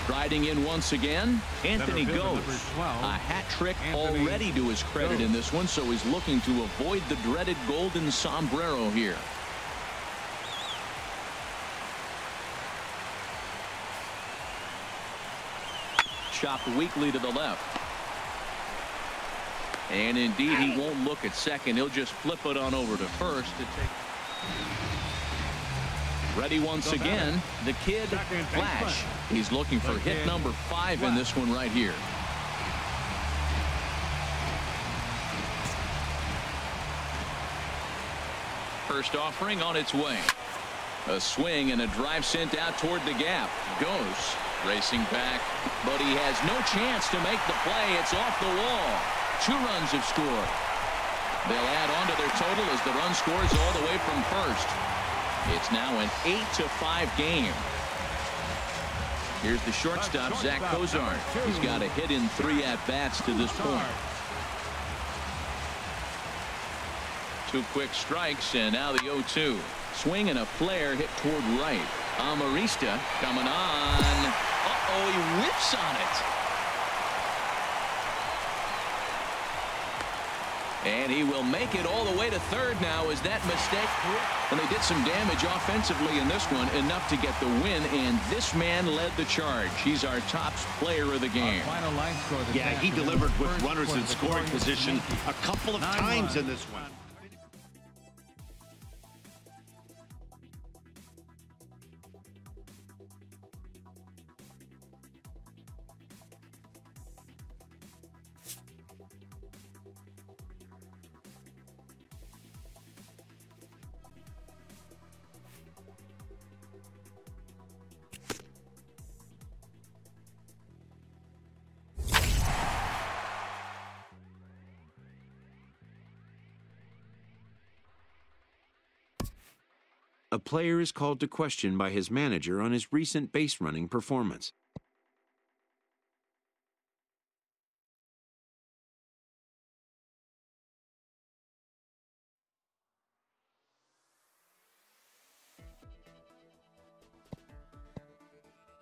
Striding in once again, Anthony Gose. A hat trick already to his credit in this one, so he's looking to avoid the dreaded golden sombrero here. Chopped weakly to the left. And indeed, he won't look at second. He'll just flip it on over to first to take. Ready once again, the kid, Flash. He's looking for hit number 5 in this one right here. First offering on its way. A swing and a drive sent out toward the gap. Goes racing back, but he has no chance to make the play. It's off the wall. 2 runs have scored. They'll add on to their total as the run scores all the way from first. It's now an 8-5 game. Here's the shortstop, Zach Cozart. He's got a hit in 3 at-bats to this point. 2 quick strikes, and now the 0-2. Swing and a flare hit toward right. Amarista coming on. Uh-oh, he whips on it. And he will make it all the way to third now as that mistake. And they did some damage offensively in this one, enough to get the win, and this man led the charge. He's our top player of the game. Final line score yeah, he delivered with runners in scoring position a couple of times in this one. A player is called to question by his manager on his recent base running performance.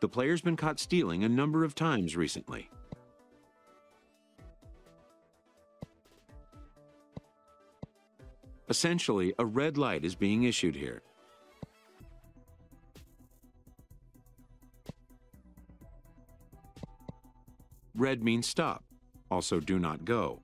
The player's been caught stealing a number of times recently. Essentially, a red light is being issued here. Red means stop. Also, do not go.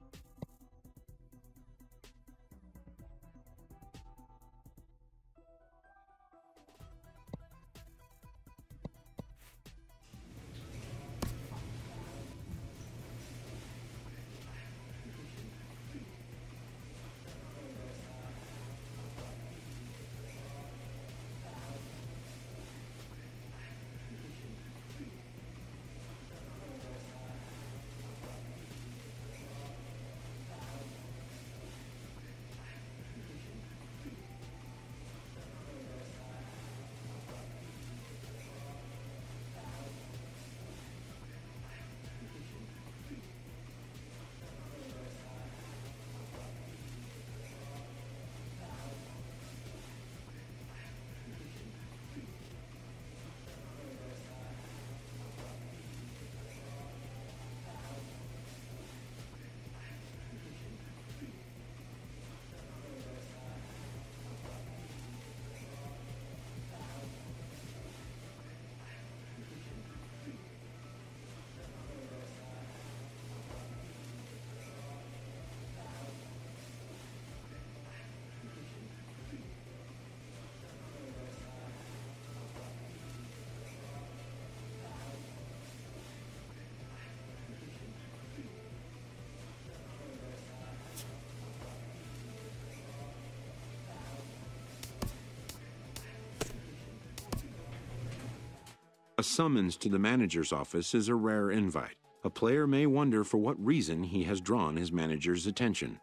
A summons to the manager's office is a rare invite. A player may wonder for what reason he has drawn his manager's attention.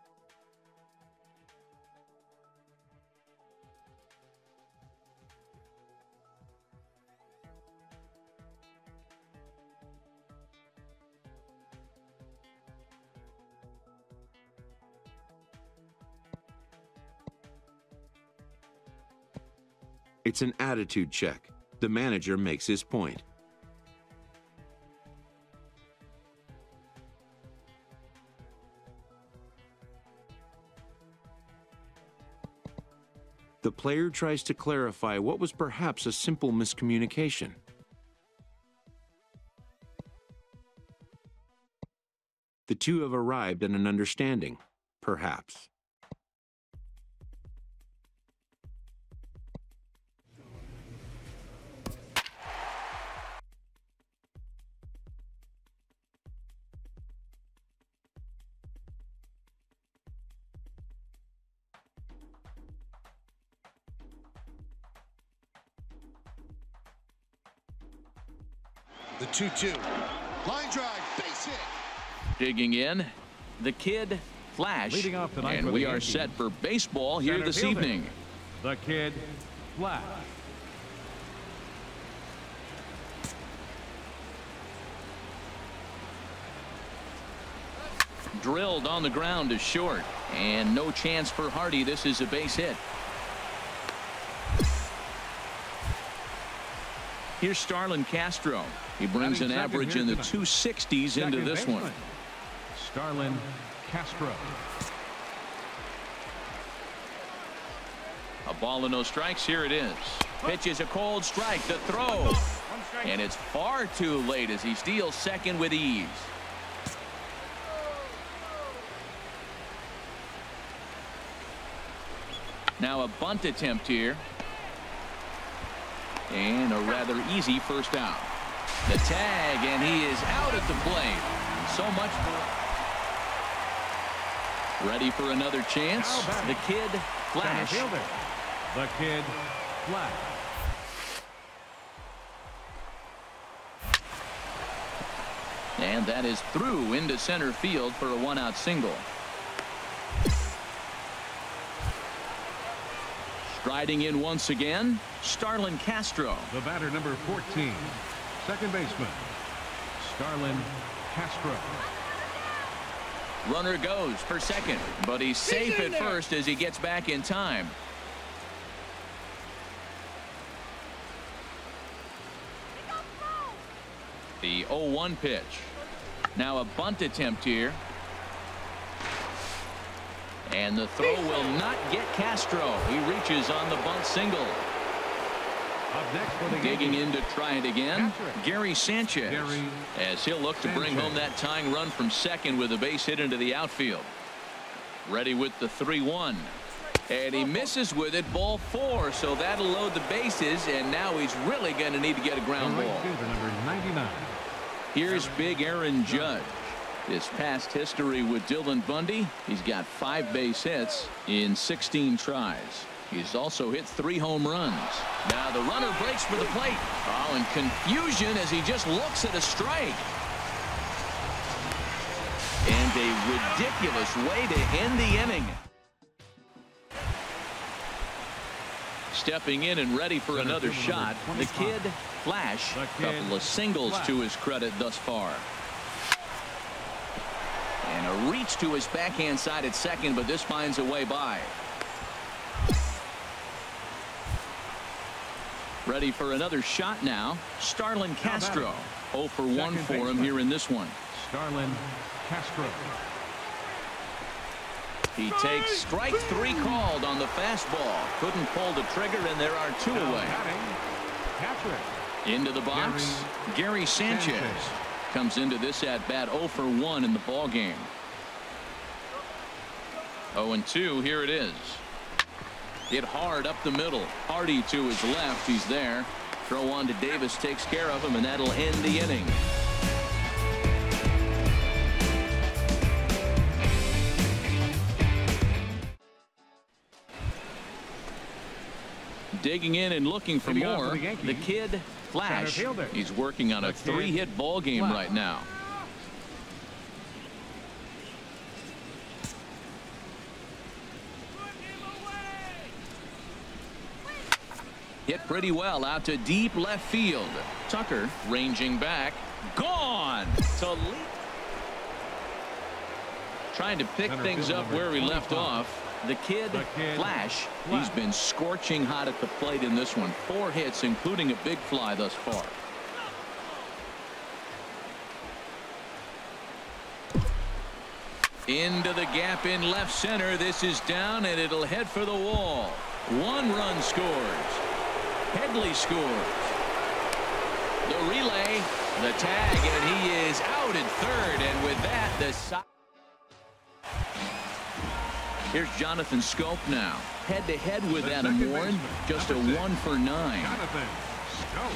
It's an attitude check. The manager makes his point. The player tries to clarify what was perhaps a simple miscommunication. The two have arrived at an understanding, perhaps. The 2-2. Line drive, base hit. Digging in, the Kid Flash. Leading off tonight and for we the are Yankees. set for baseball here Center this fielding. evening. The Kid Flash. Drilled on the ground to short. And no chance for Hardy. This is a base hit. Here's Starlin Castro. He brings an average in the 260s into this one. Starlin Castro. A ball and no strikes. Here it is. Pitch is a cold strike. The throw. And it's far too late as he steals second with ease. Now a bunt attempt here. And a rather easy first out. The tag, and he is out at the plate. So much for... Ready for another chance. The kid, Flash. The kid, Flash. And that is through into center field for a one-out single. Striding in once again, Starlin Castro. The batter, number 14, second baseman, Starlin Castro. Runner goes for second, but he's safe at first as he gets back in time. The 0-1 pitch. Now a bunt attempt here. And the throw will not get Castro. He reaches on the bunt single. Up next for the digging in to try it again. Gary Sanchez. As he'll look to bring home that tying run from second with a base hit into the outfield. Ready with the 3-1. And he misses with it, ball 4. So that'll load the bases. And now he's really going to need to get a ground ball. Number 99. Here's big Aaron Judge. His past history with Dylan Bundy, he's got 5 base hits in 16 tries. He's also hit 3 home runs. Now the runner breaks for the plate. Oh, and confusion as he just looks at a strike. And a ridiculous way to end the inning. Stepping in and ready for another shot, the kid, Flash. A couple of singles to his credit thus far. And a reach to his backhand side at second, but this finds a way by. Ready for another shot now. Starlin Castro. 0 for 1 for him here in this one. Starlin Castro. He takes strike 3 called on the fastball. Couldn't pull the trigger, and there are 2 away. Into the box, Gary Sanchez. Comes into this at bat 0 for 1 in the ball game. 0-2. Here it is. Hit hard up the middle. Hardy to his left. He's there. Throw on to Davis takes care of him, and that'll end the inning. Digging in and looking for more. The kid, Flash. He's working on a 3-hit ball game right now. Hit pretty well out to deep left field. Tucker ranging back. Gone to lead. Trying to pick things up where he left off. The kid, Flash, he's been scorching hot at the plate in this one. 4 hits, including a big fly thus far. Into the gap in left center. This is down, and it'll head for the wall. 1 run scores. Headley scores. The relay, the tag, and he is out at third. And with that, the side. Here's Jonathan Scope now. Head-to-head with Adam Warren. Just a 1 for 9. Jonathan Scope.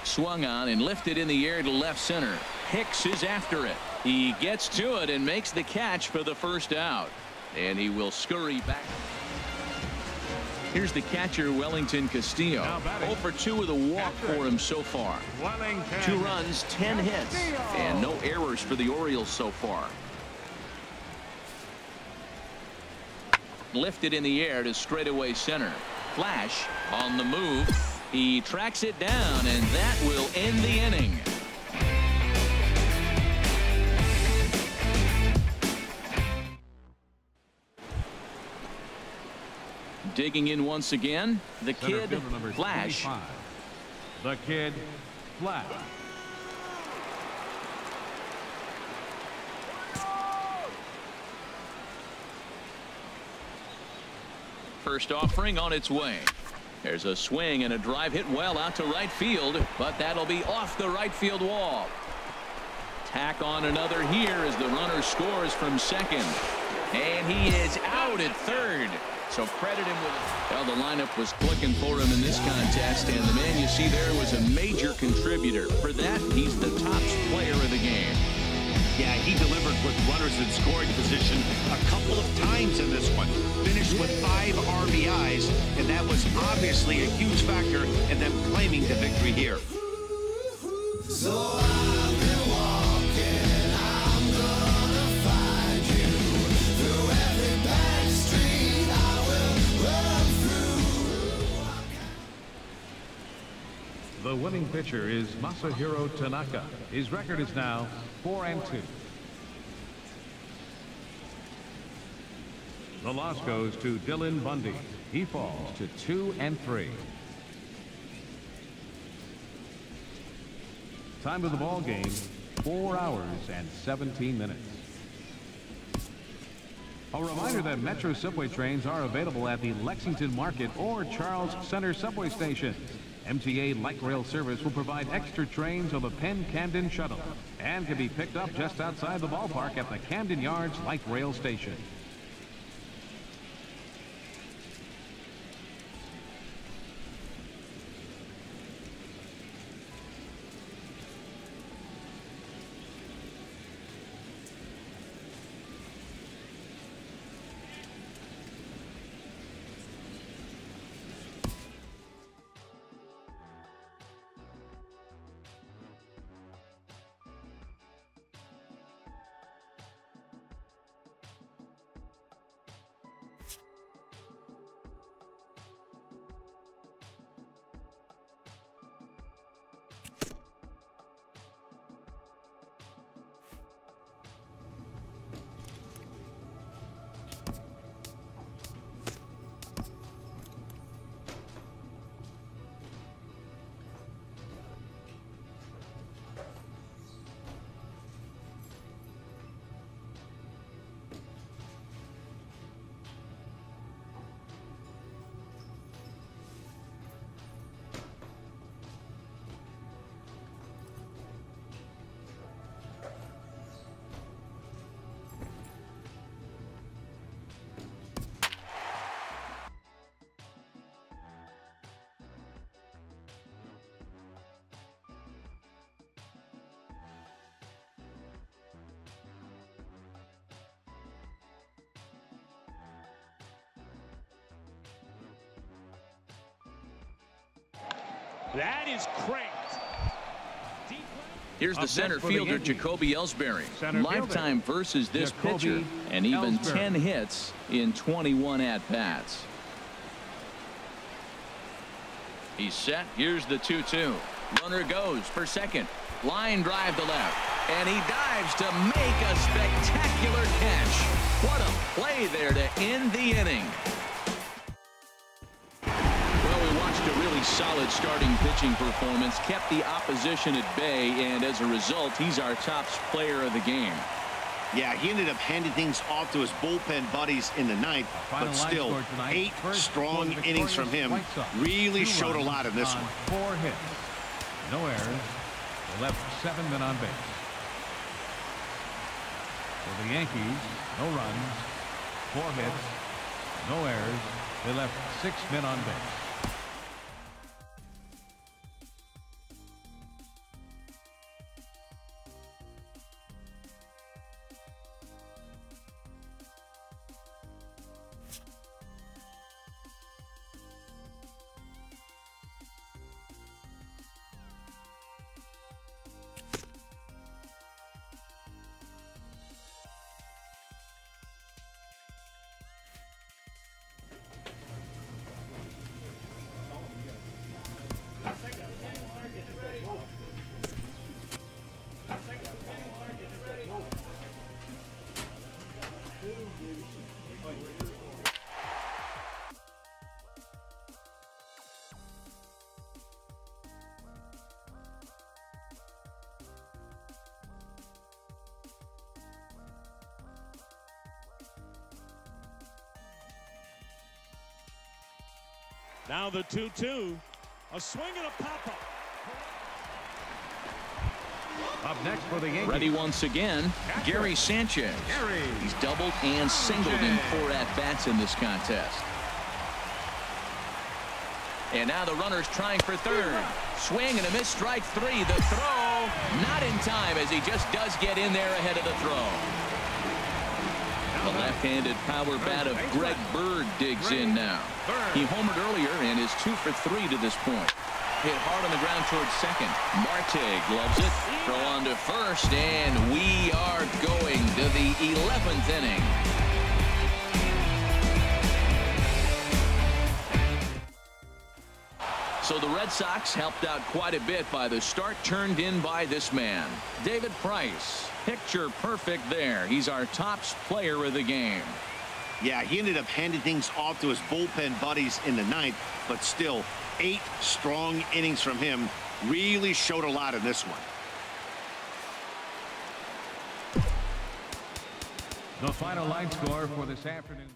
Swung on and lifted in the air to left center. Hicks is after it. He gets to it and makes the catch for the first out. And he will scurry back. Here's the catcher, Wellington Castillo. 0 for 2 with a walk for him so far. 2 runs, 10 hits, and no errors for the Orioles so far. Lifted in the air to straightaway center. Flash on the move. He tracks it down, and that will end the inning. Digging in once again, the kid, Flash. 25. The kid, Flash. First offering on its way. There's a swing and a drive hit well out to right field, but that'll be off the right field wall. Tack on another here as the runner scores from second. And he is out at third. So credit him with it. Well, the lineup was clicking for him in this contest, and the man you see there was a major contributor. For that, he's the top player of the game. Yeah, he delivered with runners in scoring position a couple of times in this one. Finished with 5 RBIs, and that was obviously a huge factor in them claiming the victory here. So I've been walking, I'm gonna find you. Through every back street I will run through. The winning pitcher is Masahiro Tanaka. His record is now 4-2. The loss goes to Dylan Bundy. He falls to 2-3. Time of the ball game, 4 hours and 17 minutes. A reminder that Metro subway trains are available at the Lexington Market or Charles Center subway stations. MTA Light Rail service will provide extra trains on the Penn Camden Shuttle and can be picked up just outside the ballpark at the Camden Yards Light Rail station. That is cranked. Here's the center fielder, Jacoby Ellsbury. Lifetime versus this pitcher, and even 10 hits in 21 at-bats. He's set. Here's the 2-2. Runner goes for second. Line drive to left. And he dives to make a spectacular catch. What a play there to end the inning. A really solid starting pitching performance, kept the opposition at bay, and as a result, he's our top player of the game. Yeah, he ended up handing things off to his bullpen buddies in the ninth, but still, 8 strong innings from him really showed a lot in this one. 4 hits, no errors, they left 7 men on base. For the Yankees, no runs, 4 hits, no errors, they left 6 men on base. Now the 2-2. A swing and a pop-up. Up next for the Yankees. Ready once again, Gary Sanchez. He's doubled and singled in 4 at-bats in this contest. And now the runner's trying for third. Swing and a miss, strike 3. The throw not in time as he just does get in there ahead of the throw. The left-handed power bat of Greg Bird digs in now. He homered earlier and is 2 for 3 to this point. Hit hard on the ground towards second. Marte gloves it. Throw on to first, and we are going to the 11th inning. So the Red Sox helped out quite a bit by the start turned in by this man, David Price. Picture perfect there. He's our top player of the game. Yeah, he ended up handing things off to his bullpen buddies in the 9th, but still 8 strong innings from him. Really showed a lot in this one. The final line score for this afternoon.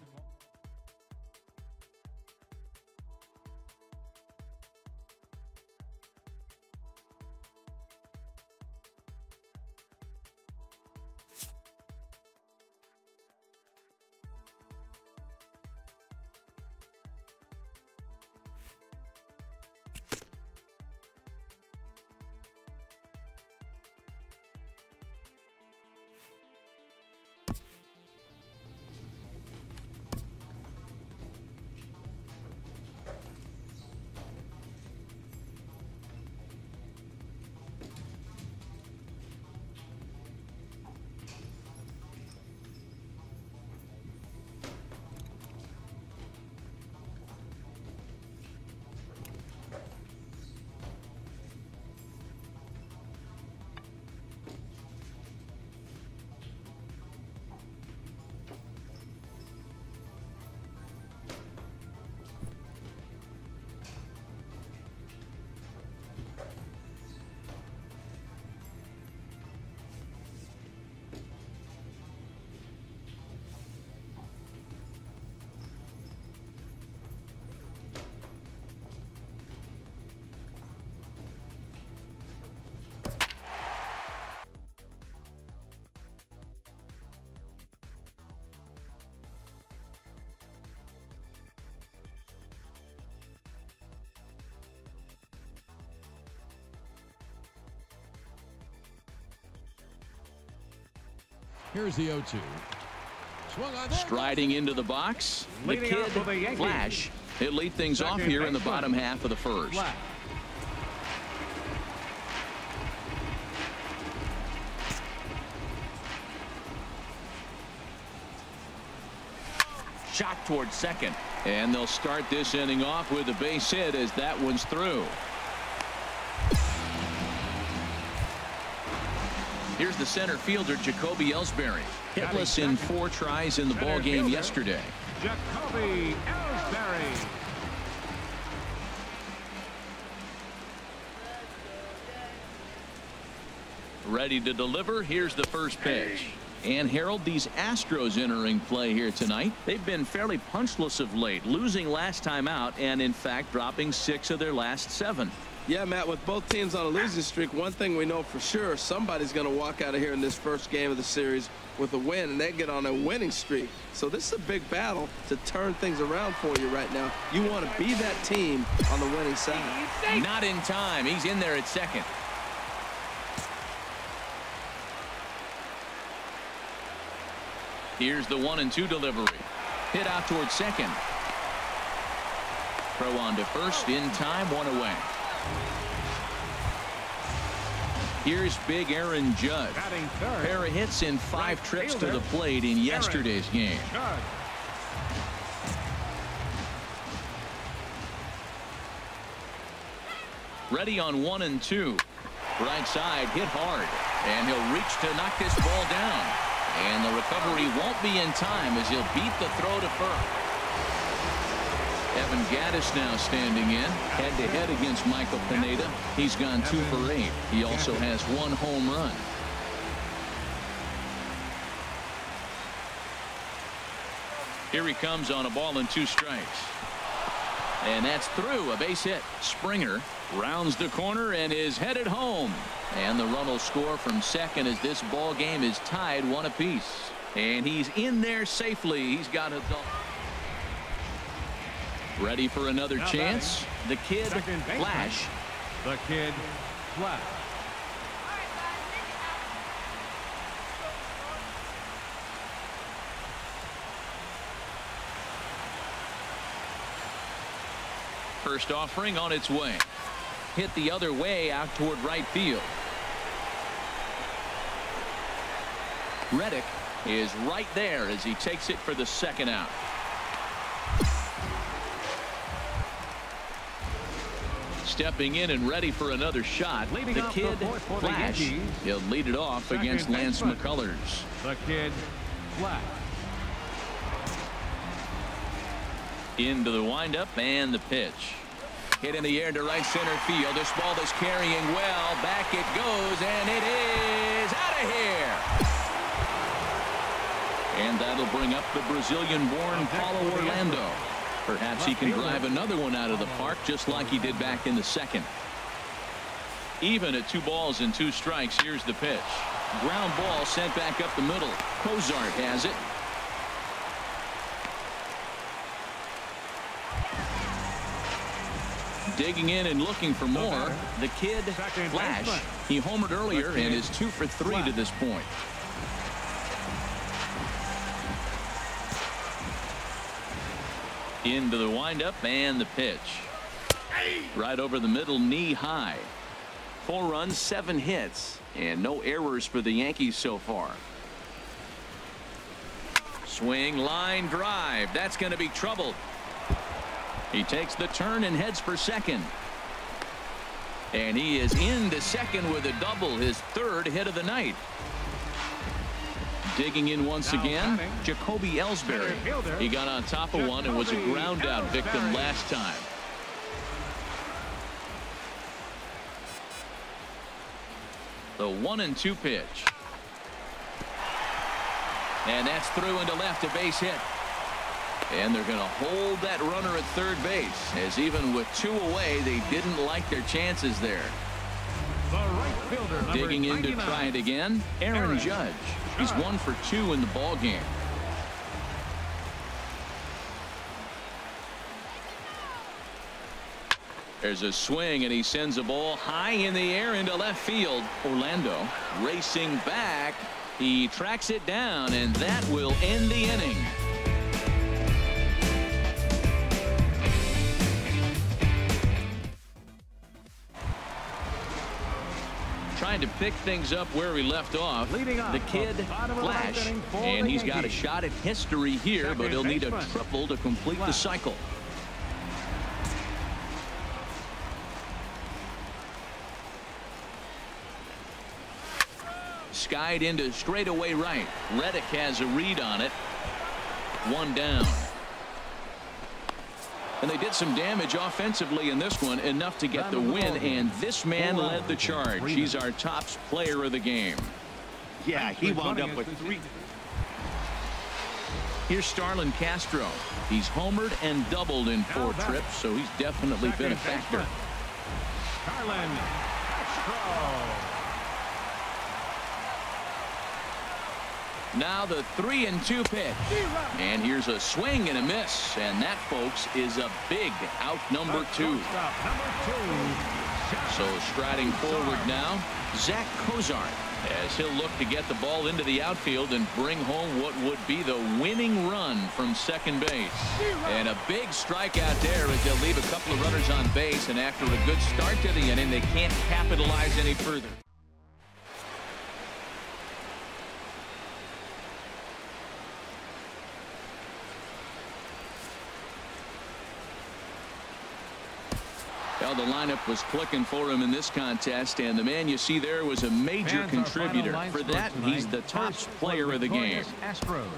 Here's the 0-2. Swung on. Striding into the box, the kid Flash. He'll lead things off here in the bottom half of the first. Shot towards second, and they'll start this inning off with a base hit as that one's through. Here's the center fielder, Jacoby Ellsbury. Hitless in 4 tries in the ball game yesterday. Jacoby Ellsbury. Ready to deliver. Here's the first pitch. And Harold, these Astros entering play here tonight. They've been fairly punchless of late, losing last time out and in fact dropping 6 of their last 7. Yeah, Matt, with both teams on a losing streak, one thing we know for sure, somebody's going to walk out of here in this first game of the series with a win, and they get on a winning streak. So this is a big battle to turn things around for you right now. You want to be that team on the winning side. Not in time. He's in there at second. Here's the 1-2 delivery. Hit out towards second. Throw on to first in time, 1 away. Here's big Aaron Judge. Pair of hits in 5 trips to the plate in yesterday's game. Ready on 1-2. Right side hit hard, and he'll reach to knock this ball down, and the recovery won't be in time as he'll beat the throw to first. Evan Gattis now standing in head-to-head against Michael Pineda. He's gone 2 for 8. He also has 1 home run. Here he comes on a ball and 2 strikes. And that's through. A base hit. Springer rounds the corner and is headed home. And the run will score from second as this ball game is tied 1 apiece. And he's in there safely. He's got a ready for another chance. The kid Flash. The kid Flash. First offering on its way. Hit the other way out toward right field. Reddick is right there as he takes it for the second out. Stepping in and ready for another shot. The kid Flash. He'll lead it off against Lance McCullers. The kid Flash. Into the windup and the pitch. Hit in the air to right center field. This ball is carrying well. Back it goes, and it is out of here. And that'll bring up the Brazilian-born Paulo Orlando. Perhaps he can drive another one out of the park just like he did back in the second. Even at 2 balls and 2 strikes. Here's the pitch. Ground ball sent back up the middle. Cozart has it. Digging in and looking for more. The kid Flash. He homered earlier and is 2 for 3 to this point. Into the windup and the pitch. Right over the middle, knee high. 4 runs, 7 hits, and no errors for the Yankees so far. Swing, line drive. That's going to be trouble. He takes the turn and heads for second. And he is into second with a double, his 3rd hit of the night. Digging in once again, Jacoby Ellsbury. He got on top of one and was a ground out victim last time. The 1-2 pitch. And that's through into left, a base hit. And they're going to hold that runner at third base, as even with 2 away, they didn't like their chances there. The right fielder, digging in to try it again, Aaron Judge. He's 1 for 2 in the ball game. There's a swing, and he sends a ball high in the air into left field. Orlando racing back. He tracks it down, and that will end the inning. Trying to pick things up where we left off. The kid Flash, and he's got a shot at history here, but he'll need a triple to complete the cycle. Skied into straightaway right. Reddick has a read on it. 1 down. And they did some damage offensively in this one, enough to get the win, and this man led the charge. He's our top player of the game. Yeah, he wound up with 3. Here's Starlin Castro. He's homered and doubled in 4 trips, so he's definitely been a factor. Starlin Castro. Now the 3-2 pitch. And here's a swing and a miss. And that, folks, is a big out number 2. So striding forward now, Zach Cozart, as he'll look to get the ball into the outfield and bring home what would be the winning run from second base. And a big strikeout there as they'll leave a couple of runners on base. And after a good start to the inning, they can't capitalize any further. Well, the lineup was clicking for him in this contest, and the man you see there was a major contributor. For that, he's the top player of the game.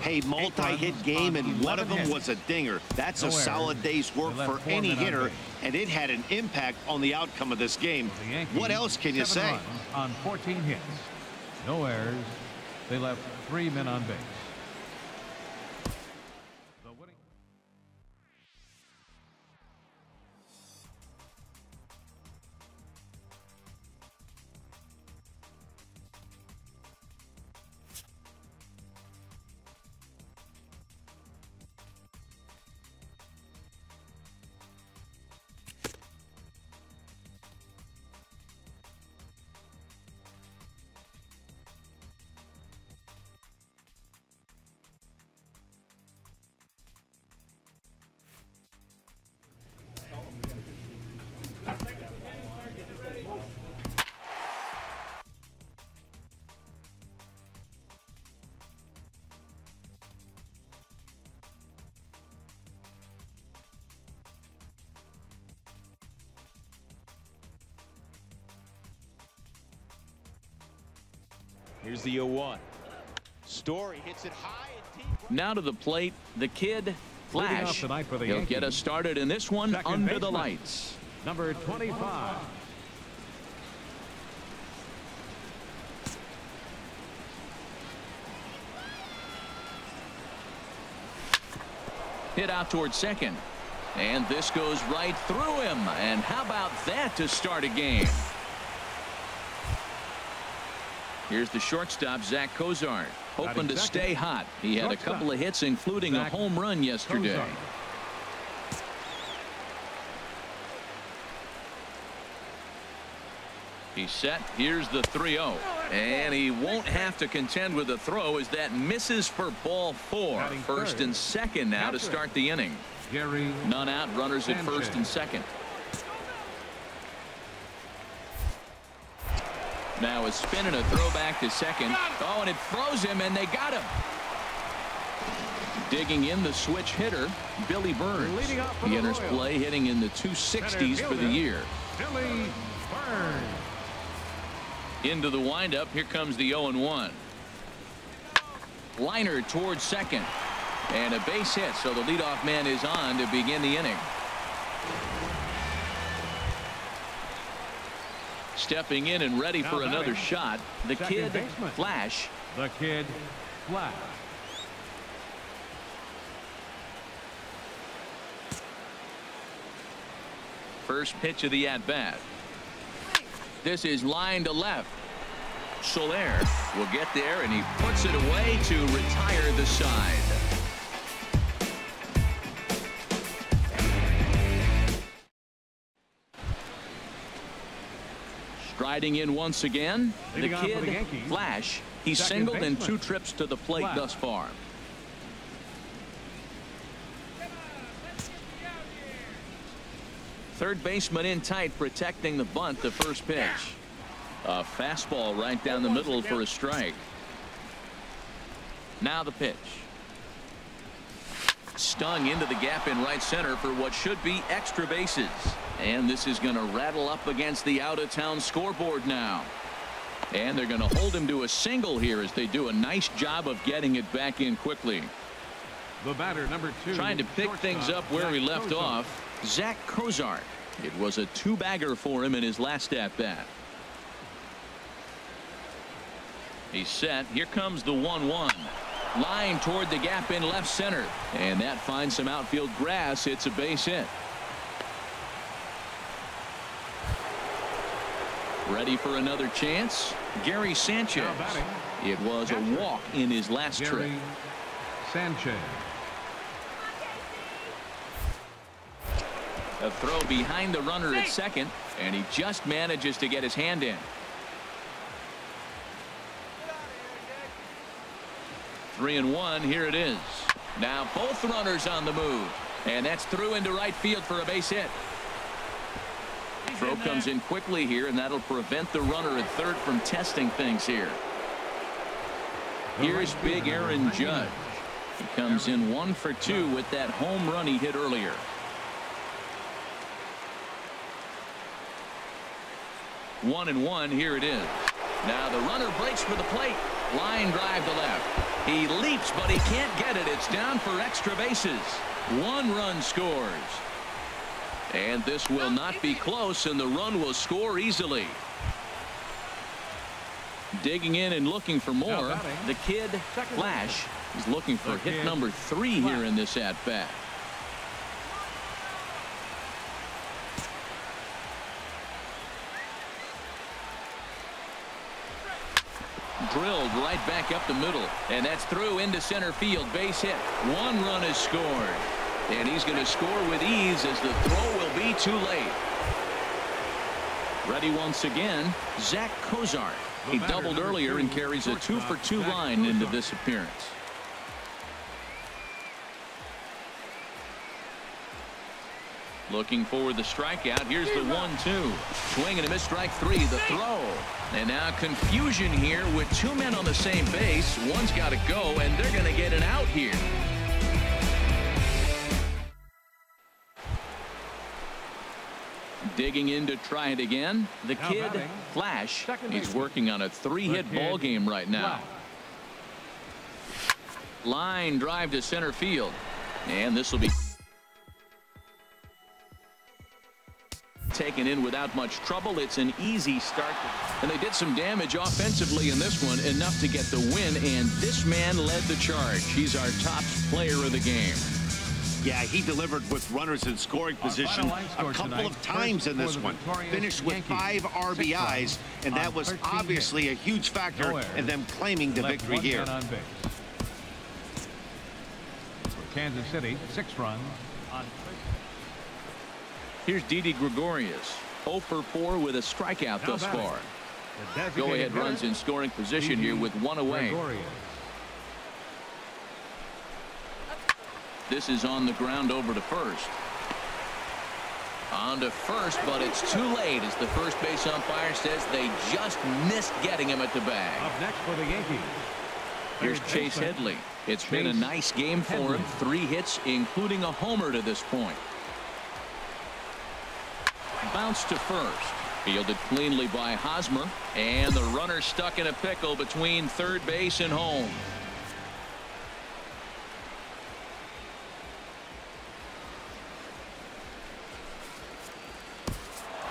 Hey, multi-hit game, and one of them was a dinger. That's a solid day's work for any hitter, and it had an impact on the outcome of this game. What else can you say? On 14 hits, no errors. They left 3 men on base. Here's the 0-1. Story hits it high and deep. Now to the plate, the kid, Flash. He'll get us started in this one under the lights. Number 25. Hit out towards second. And this goes right through him. And how about that to start a game? Here's the shortstop, Zach Cozart, hoping to stay hot. He had a couple of hits, including a home run yesterday. He's set. Here's the 3-0. And he won't have to contend with the throw as that misses for ball 4. First and second now to start the inning. None out, runners at first and second. Now a spin and a throw back to second. Oh, and it throws him, and they got him. Digging in the switch hitter, Billy Burns. He enters play hitting in the 260s for the year. Billy Burns. Into the windup. Here comes the 0-1. Liner towards second. And a base hit, so the leadoff man is on to begin the inning. Stepping in and ready for another shot, the kid, Flash. The kid, Flash. First pitch of the at-bat. This is line to left. Soler will get there, and he puts it away to retire the side. Striding in once again, the kid, Flash. He's singled in 2 trips to the plate thus far. Third baseman in tight, protecting the bunt. The first pitch. A fastball right down the middle for a strike. Now the pitch. Stung into the gap in right center for what should be extra bases. And this is going to rattle up against the out-of-town scoreboard now. And they're going to hold him to a single here as they do a nice job of getting it back in quickly. The batter, number 2. Trying to pick things up where he left off, Zach Cozart. It was a 2-bagger for him in his last at-bat. He's set. Here comes the 1-1. Line toward the gap in left center. And that finds some outfield grass. It's a base hit. Ready for another chance? Gary Sanchez. It was a walk in his last trip. Sanchez. A throw behind the runner at second, and he just manages to get his hand in. 3-1. Here it is. Now both runners on the move, and that's through into right field for a base hit. Throw comes in quickly here, and that'll prevent the runner at third from testing things here. Here's big Aaron Judge. He comes in 1 for 2 with that home run he hit earlier. One and one. Here it is. Now the runner breaks for the plate. Line drive to left. He leaps, but he can't get it. It's down for extra bases. 1 run scores. And this will not be close, and the run will score easily. Digging in and looking for more. The kid, Flash, is looking for hit number 3 here in this at-bat. Drilled right back up the middle, and that's through into center field. Base hit. 1 run is scored, and he's going to score with ease as the throw will be too late. Ready once again, Zach Cozart. He doubled earlier and carries a 2 for 2 line into this appearance. Looking for the strikeout. Here's the 1-2. Swing and a miss, strike 3. The throw. And now confusion here with 2 men on the same base. One's got to go, and they're going to get an out here. Digging in to try it again. The kid, Flash, he's working on a 3-hit ball game right now. Line drive to center field. And this will be taken in without much trouble. It's an easy start. And they did some damage offensively in this one, enough to get the win. And this man led the charge. He's our top player of the game. Yeah, he delivered with runners in scoring position a couple of times in this one. Finished with 5 RBIs, and that was obviously a huge factor in them claiming the victory here. For Kansas City, 6 runs on. Here's Didi Gregorius, 0 for 4 with a strikeout thus far. Go-ahead runs in scoring position here with 1 away. This is on the ground over to first. On to first, but it's too late as the first base umpire says they just missed getting him at the bag. Up next for the Yankees. Here's Chase Headley. It's been a nice game for him. 3 hits, including a homer to this point. Bounce to first. Fielded cleanly by Hosmer. And the runner stuck in a pickle between third base and home.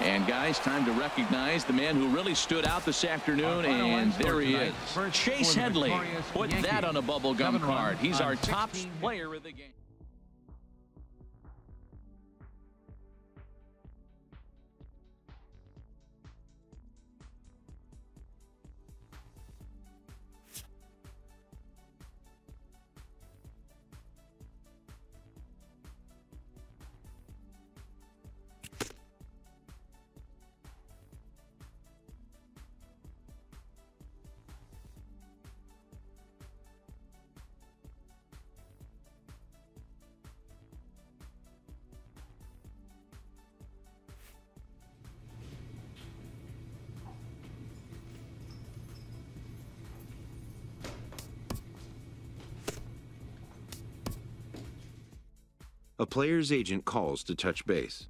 And guys, time to recognize the man who really stood out this afternoon, and there he is. Chase Headley. Put that on a bubblegum card. He's our top player of the game. A player's agent calls to touch base.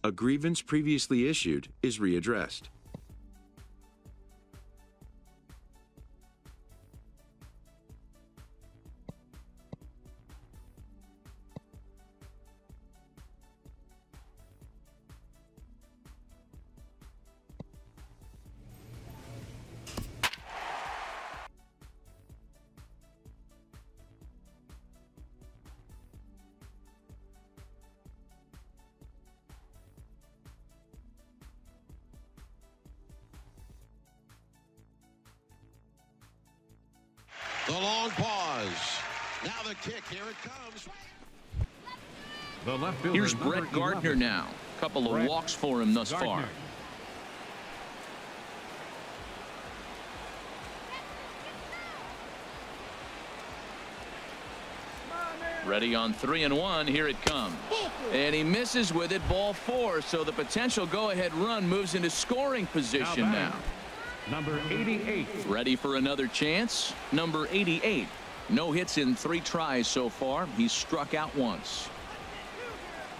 A grievance previously issued is readdressed. The long pause. Now the kick. Here it comes. The left fielder, here's Brett Gardner now. Couple of walks for him thus far. Ready on 3-1. Here it comes. And he misses with it. Ball 4. So the potential go-ahead run moves into scoring position now. Number 88. Ready for another chance. Number 88. No hits in 3 tries so far. He's struck out once.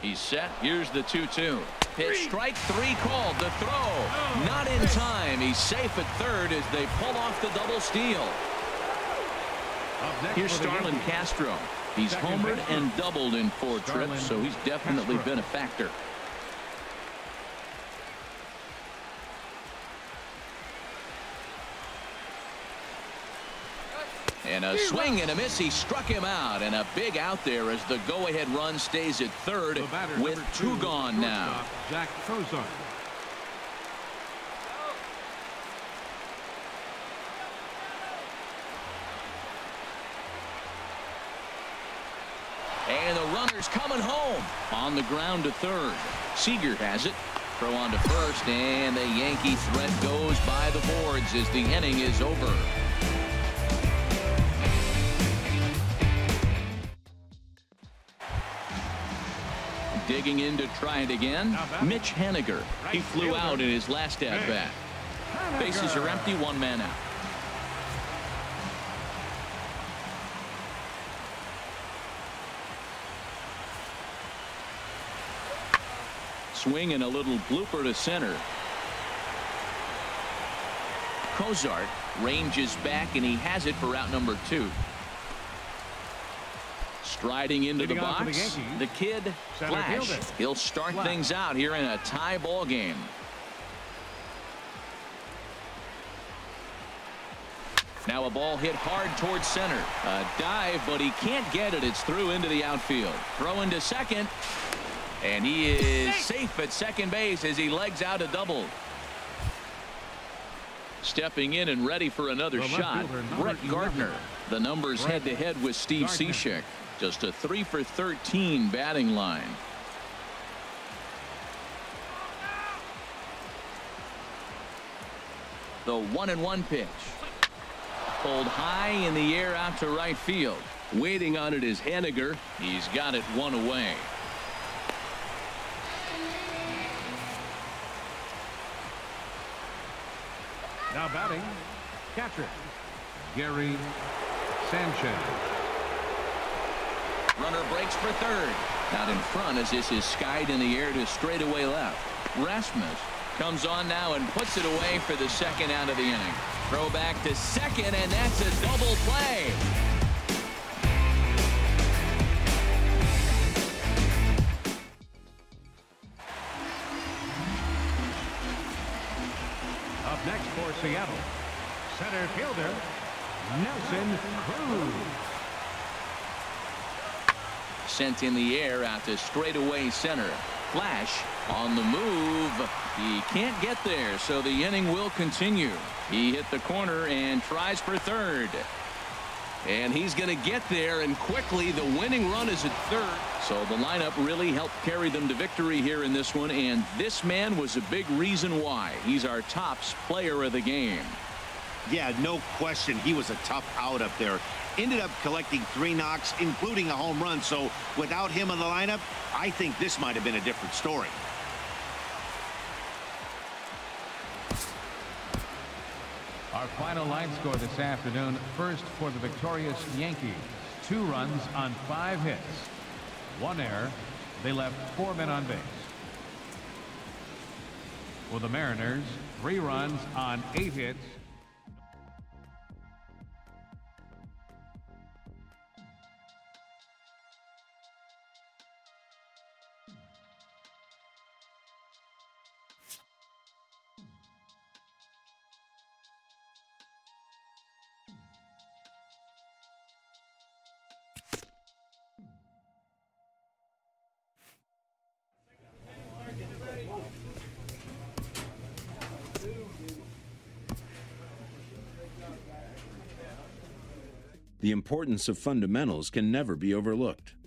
He's set. Here's the 2-2. Pitch, strike 3 called. The throw. Not in time. He's safe at third as they pull off the double steal. Here's Starlin Castro. He's homered and doubled in 4 trips, so he's definitely been a factor. And a swing and a miss. He struck him out, and a big out there as the go-ahead run stays at third with 2 gone now. Jack Cozart. And the runner's coming home on the ground to third. Seager has it. Throw on to first, and the Yankee threat goes by the boards as the inning is over. Digging in to try it again, Mitch Haniger. He flew out in his last at-bat. Bases are empty, one man out. Swing and a little blooper to center. Cozart ranges back, and he has it for out number 2. Striding into the box, the kid, Flash. He'll start things out here in a tie ball game. Now a ball hit hard towards center. A dive, but he can't get it. It's through into the outfield. Throw into second. And he is safe at second base as he legs out a double. Stepping in and ready for another shot, Brett Gardner. The numbers head-to-head with Steve Cishek. Just a 3 for 13 batting line. The 1-1 pitch. Pulled high in the air out to right field. Waiting on it is Haniger. He's got it one away. Now batting, catcher, Gary Sanchez. Runner breaks for third. Out in front as this is skied in the air to straightaway left. Rasmus comes on now and puts it away for the second out of the inning. Throw back to second, and that's a double play. Up next for Seattle, center fielder, Nelson Cruz. Sent in the air out to straightaway center. Flash on the move. He can't get there, so the inning will continue. He hit the corner and tries for third. And he's going to get there, and quickly the winning run is at third. So the lineup really helped carry them to victory here in this one, and this man was a big reason why. He's our tops player of the game. Yeah, no question. He was a tough out up there. Ended up collecting 3 knocks, including a home run. So without him in the lineup, I think this might have been a different story. Our final line score this afternoon. First for the victorious Yankees. 2 runs on 5 hits. 1 error. They left 4 men on base. For the Mariners, 3 runs on 8 hits. The importance of fundamentals can never be overlooked. –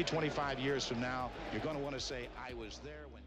25 years from now, you're going to want to say, I was there when...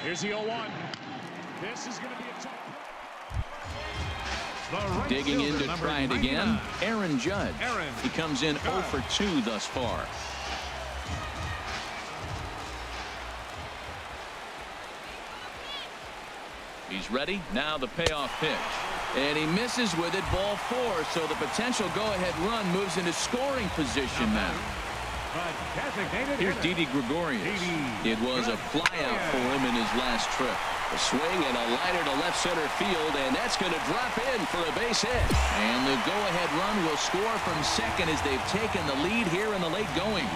Here's the 0-1. This is going to be a tough. Digging in to try it again, Aaron Judge. He comes in 0 for 2 thus far. He's ready. Now the payoff pitch. And he misses with it, ball 4. So the potential go-ahead run moves into scoring position now. Here's Didi Gregorius. It was a flyout for him in his last trip. A swing and a liner to left center field, and that's going to drop in for a base hit. And the go-ahead run will score from second as they've taken the lead here in the late going.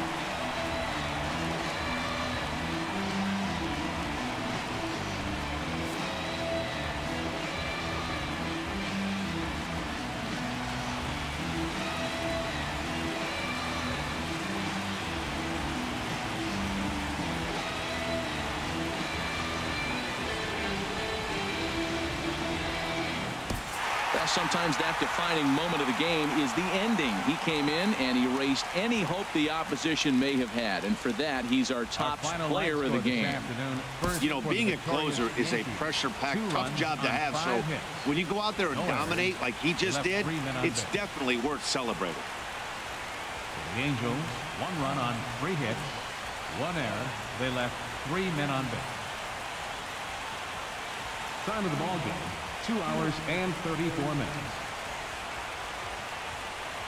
Sometimes that defining moment of the game is the ending. He came in and erased any hope the opposition may have had, and for that he's our top player of the game. You know, being a closer is a pressure-packed, tough job to have, so when you go out there and dominate like he just did, it's definitely worth celebrating. The Angels, 1 run on 3 hits, 1 error. They left 3 men on base. Time of the ball game, 2 hours and 34 minutes.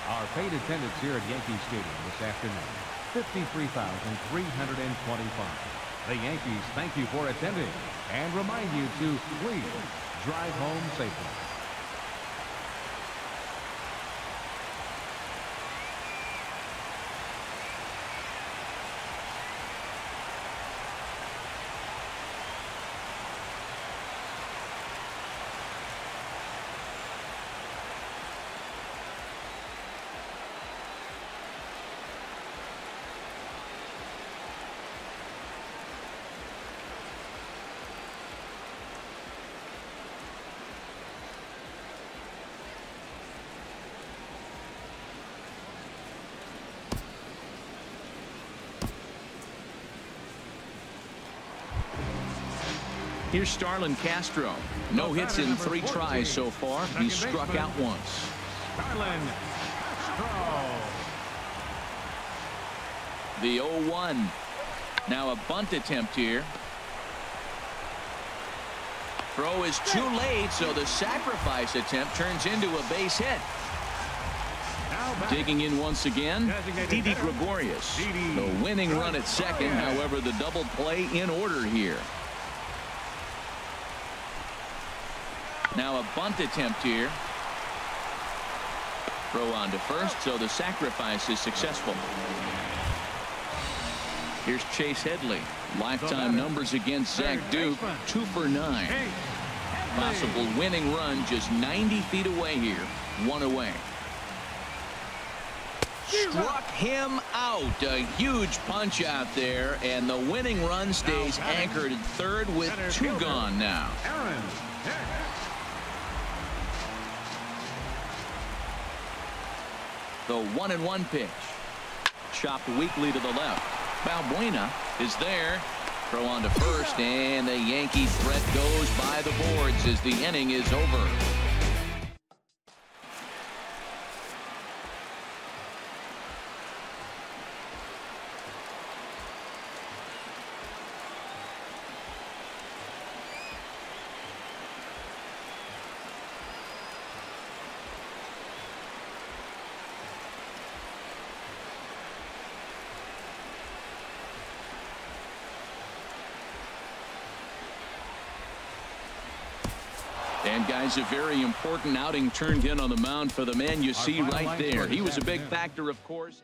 Our paid attendance here at Yankee Stadium this afternoon, 53,325. The Yankees thank you for attending and remind you to please drive home safely. Here's Starlin Castro. No hits in 3 tries so far. He's struck out once. Starlin Castro. The 0-1. Now a bunt attempt here. Throw is too late, so the sacrifice attempt turns into a base hit. Digging in once again, Didi Gregorius. The winning run at second, however, the double play in order here. Now a bunt attempt here. Throw on to first, so the sacrifice is successful. Here's Chase Headley. Lifetime numbers against Zach Duke, 2 for 9. Possible winning run just 90 feet away here, 1 away. Struck him out. A huge punch out there, and the winning run stays anchored at third with 2 gone now. The 1-1 pitch. Chopped weakly to the left. Balbuena is there. Throw on to first, and the Yankee threat goes by the boards as the inning is over. And guys, a very important outing turned in on the mound for the man you see right there. He was a big factor, of course.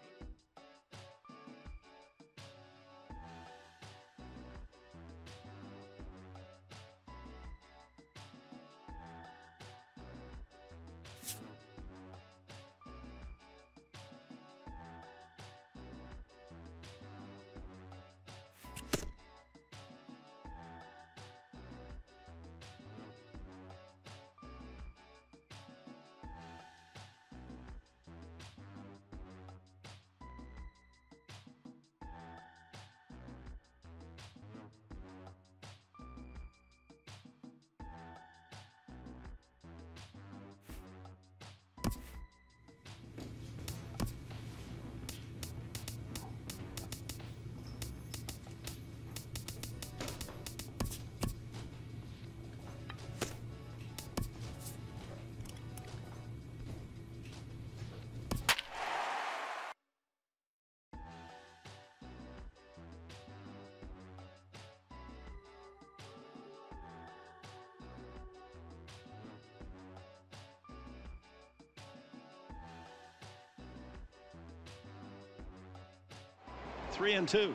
3-2.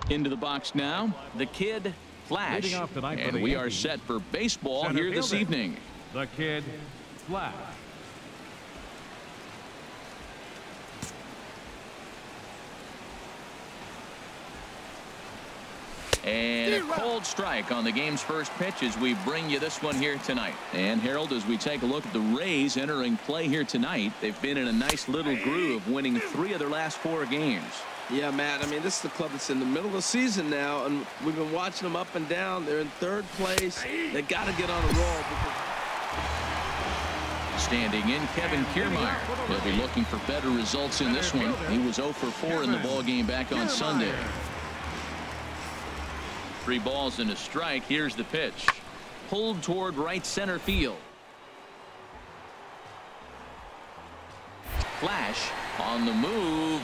Into the box now, the Kid Flash. And we are set for baseball here this evening. The Kid Flash. And a cold strike on the game's first pitch as we bring you this one here tonight. And Harold, as we take a look at the Rays entering play here tonight, they've been in a nice little groove, winning 3 of their last 4 games. Yeah, Matt, I mean, this is the club that's in the middle of the season now, and we've been watching them up and down. They're in 3rd place. They got to get on a roll. Standing in, Kevin Kiermaier. He'll be looking for better results in this one. He was 0 for 4 in the ballgame back on Sunday. 3 balls and a strike. Here's the pitch. Pulled toward right center field. Flash on the move,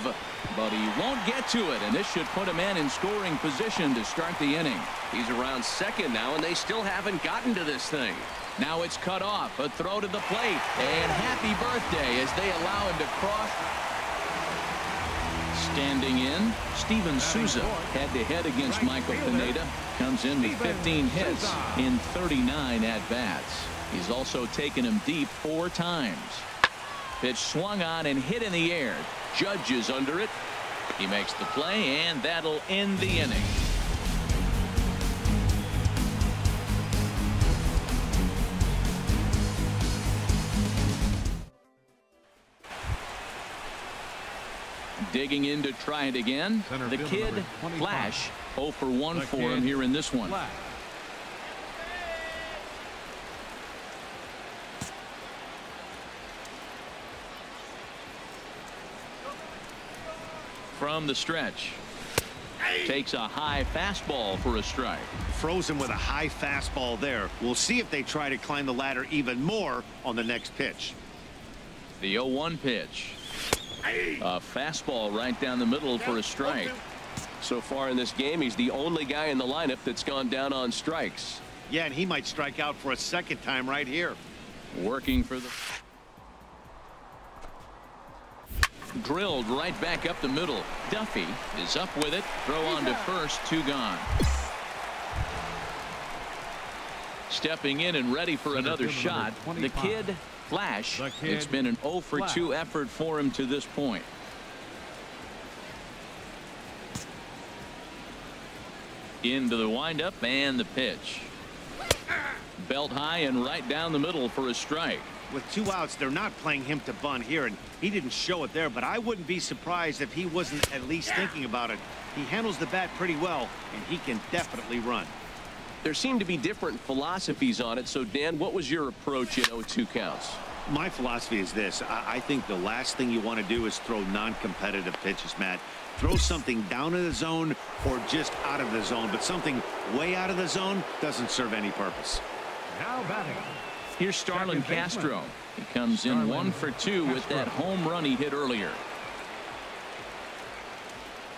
but he won't get to it, and this should put a man in scoring position to start the inning. He's around second now, and they still haven't gotten to this thing. Now it's cut off. A throw to the plate, and happy birthday as they allow him to cross. Standing in, Steven Souza head-to-head against Michael Pineda. Comes in with 15 hits in 39 at-bats. He's also taken him deep 4 times. Pitch swung on and hit in the air. Judge is under it. He makes the play, and that'll end the inning. Digging in to try it again. The Kid Flash. 0 for 1 for him here in this one. From the stretch. Takes a high fastball for a strike. Frozen with a high fastball there. We'll see if they try to climb the ladder even more on the next pitch. The 0-1 pitch. A fastball right down the middle for a strike. So far in this game, he's the only guy in the lineup that's gone down on strikes. Yeah, and he might strike out for a second time right here. Working for the... Drilled right back up the middle. Duffy is up with it. Throw on to first. 2 gone. Stepping in and ready for another shot. The Kid Flash. It's been an 0 for 2 effort for him to this point. Into the windup and the pitch. Belt high and right down the middle for a strike. With 2 outs, they're not playing him to bunt here, and he didn't show it there, but I wouldn't be surprised if he wasn't at least thinking about it. He handles the bat pretty well, and he can definitely run. There seem to be different philosophies on it. So, Dan, what was your approach in 0-2 counts? My philosophy is this. I think the last thing you want to do is throw non-competitive pitches, Matt. Throw something down in the zone or just out of the zone, but something way out of the zone doesn't serve any purpose. Now batting. Here's Starlin Castro. He comes in 1 for 2 with that home run he hit earlier.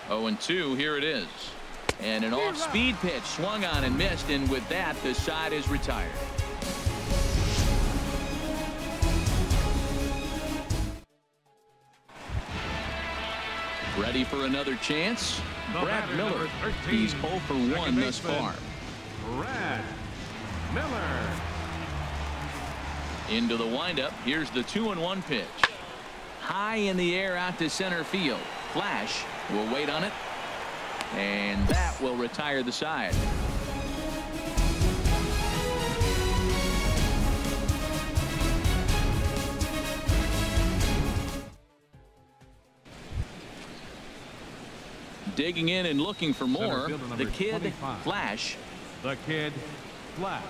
0-2, here it is. And an off-speed pitch swung on and missed, and with that, the side is retired. Ready for another chance? Brad Miller. He's 0 for 1 thus far. Brad Miller. Into the windup. Here's the 2-1 pitch. High in the air out to center field. Flash will wait on it. And that will retire the side. Digging in and looking for more. The Kid 25. Flash. The Kid Flash.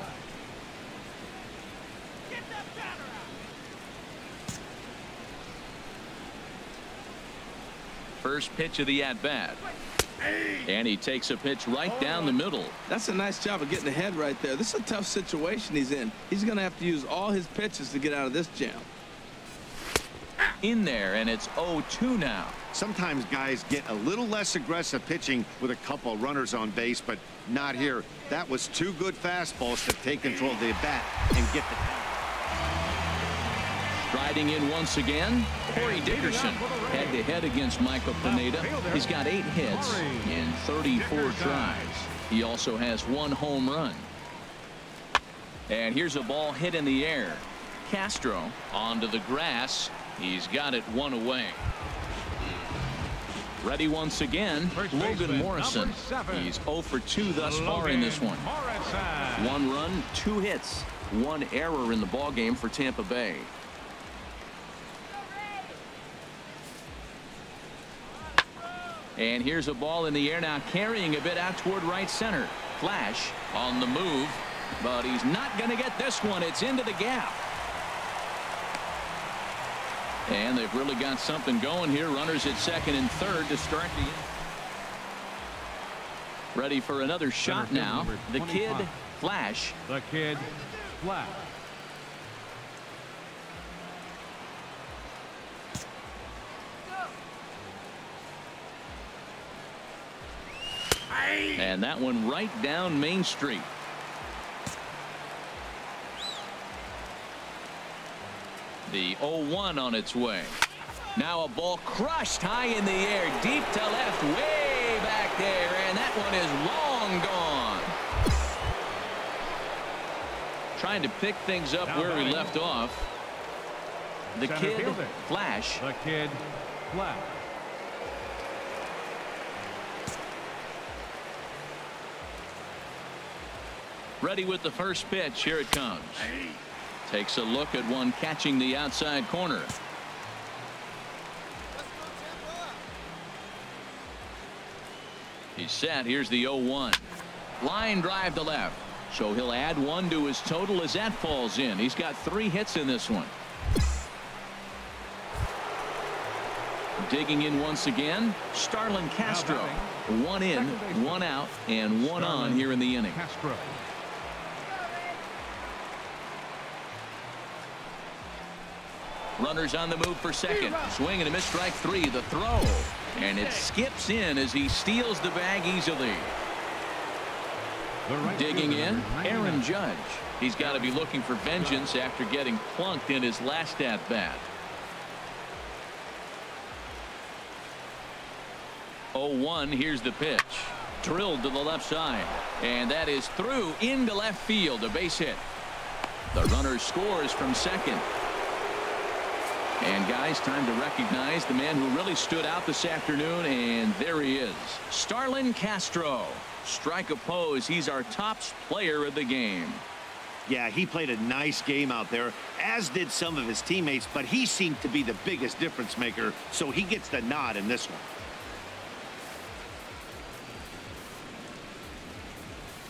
First pitch of the at-bat. And he takes a pitch right down the middle. That's a nice job of getting ahead right there. This is a tough situation he's in. He's going to have to use all his pitches to get out of this jam. In there, and it's 0-2 now. Sometimes guys get a little less aggressive pitching with a couple runners on base, but not here. That was 2 good fastballs to take control of the bat and get the... Riding in once again, Corey Dickerson, head-to-head against Michael Pineda. He's got 8 hits in 34 tries. He also has 1 home run. And here's a ball hit in the air. Castro onto the grass. He's got it 1 away. Ready once again, Logan Morrison. He's 0 for 2 thus far in this one. 1 run, 2 hits, 1 error in the ballgame for Tampa Bay. And here's a ball in the air now, carrying a bit out toward right center. Flash on the move, but he's not going to get this one. It's into the gap. And they've really got something going here. Runners at second and third to start the inning. Ready for another shot now. The kid, Flash. The kid, Flash. And that one right down Main Street. The 0-1 on its way. Now a ball crushed high in the air, deep to left, way back there, and that one is long gone. Trying to pick things up where he left off. The kid, Flash. The kid, Flash. Ready with the first pitch. Here it comes. Takes a look at one catching the outside corner. He's set. Here's the 0-1. Line drive to left. So he'll add 1 to his total as that falls in. He's got 3 hits in this one. Digging in once again, Starlin Castro. 1 in, 1 out, and 1 on here in the inning. Castro. Runners on the move for second. Swing and a miss, strike 3. The throw. And it skips in as he steals the bag easily. Digging in, Aaron Judge. He's got to be looking for vengeance after getting plunked in his last at-bat. 0-1. Here's the pitch. Drilled to the left side. And that is through into left field. A base hit. The runner scores from second. And guys, time to recognize the man who really stood out this afternoon, and there he is, Starlin Castro. Strike opposed. He's our top player of the game. Yeah, he played a nice game out there, as did some of his teammates, but he seemed to be the biggest difference maker, so he gets the nod in this one.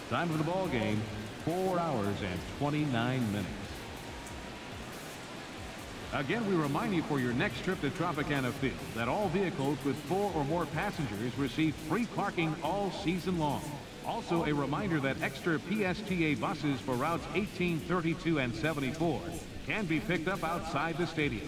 Time of the ball game, 4 hours and 29 minutes. Again, we remind you for your next trip to Tropicana Field that all vehicles with 4 or more passengers receive free parking all season long. Also, a reminder that extra PSTA buses for routes 18, 32, and 74 can be picked up outside the stadium.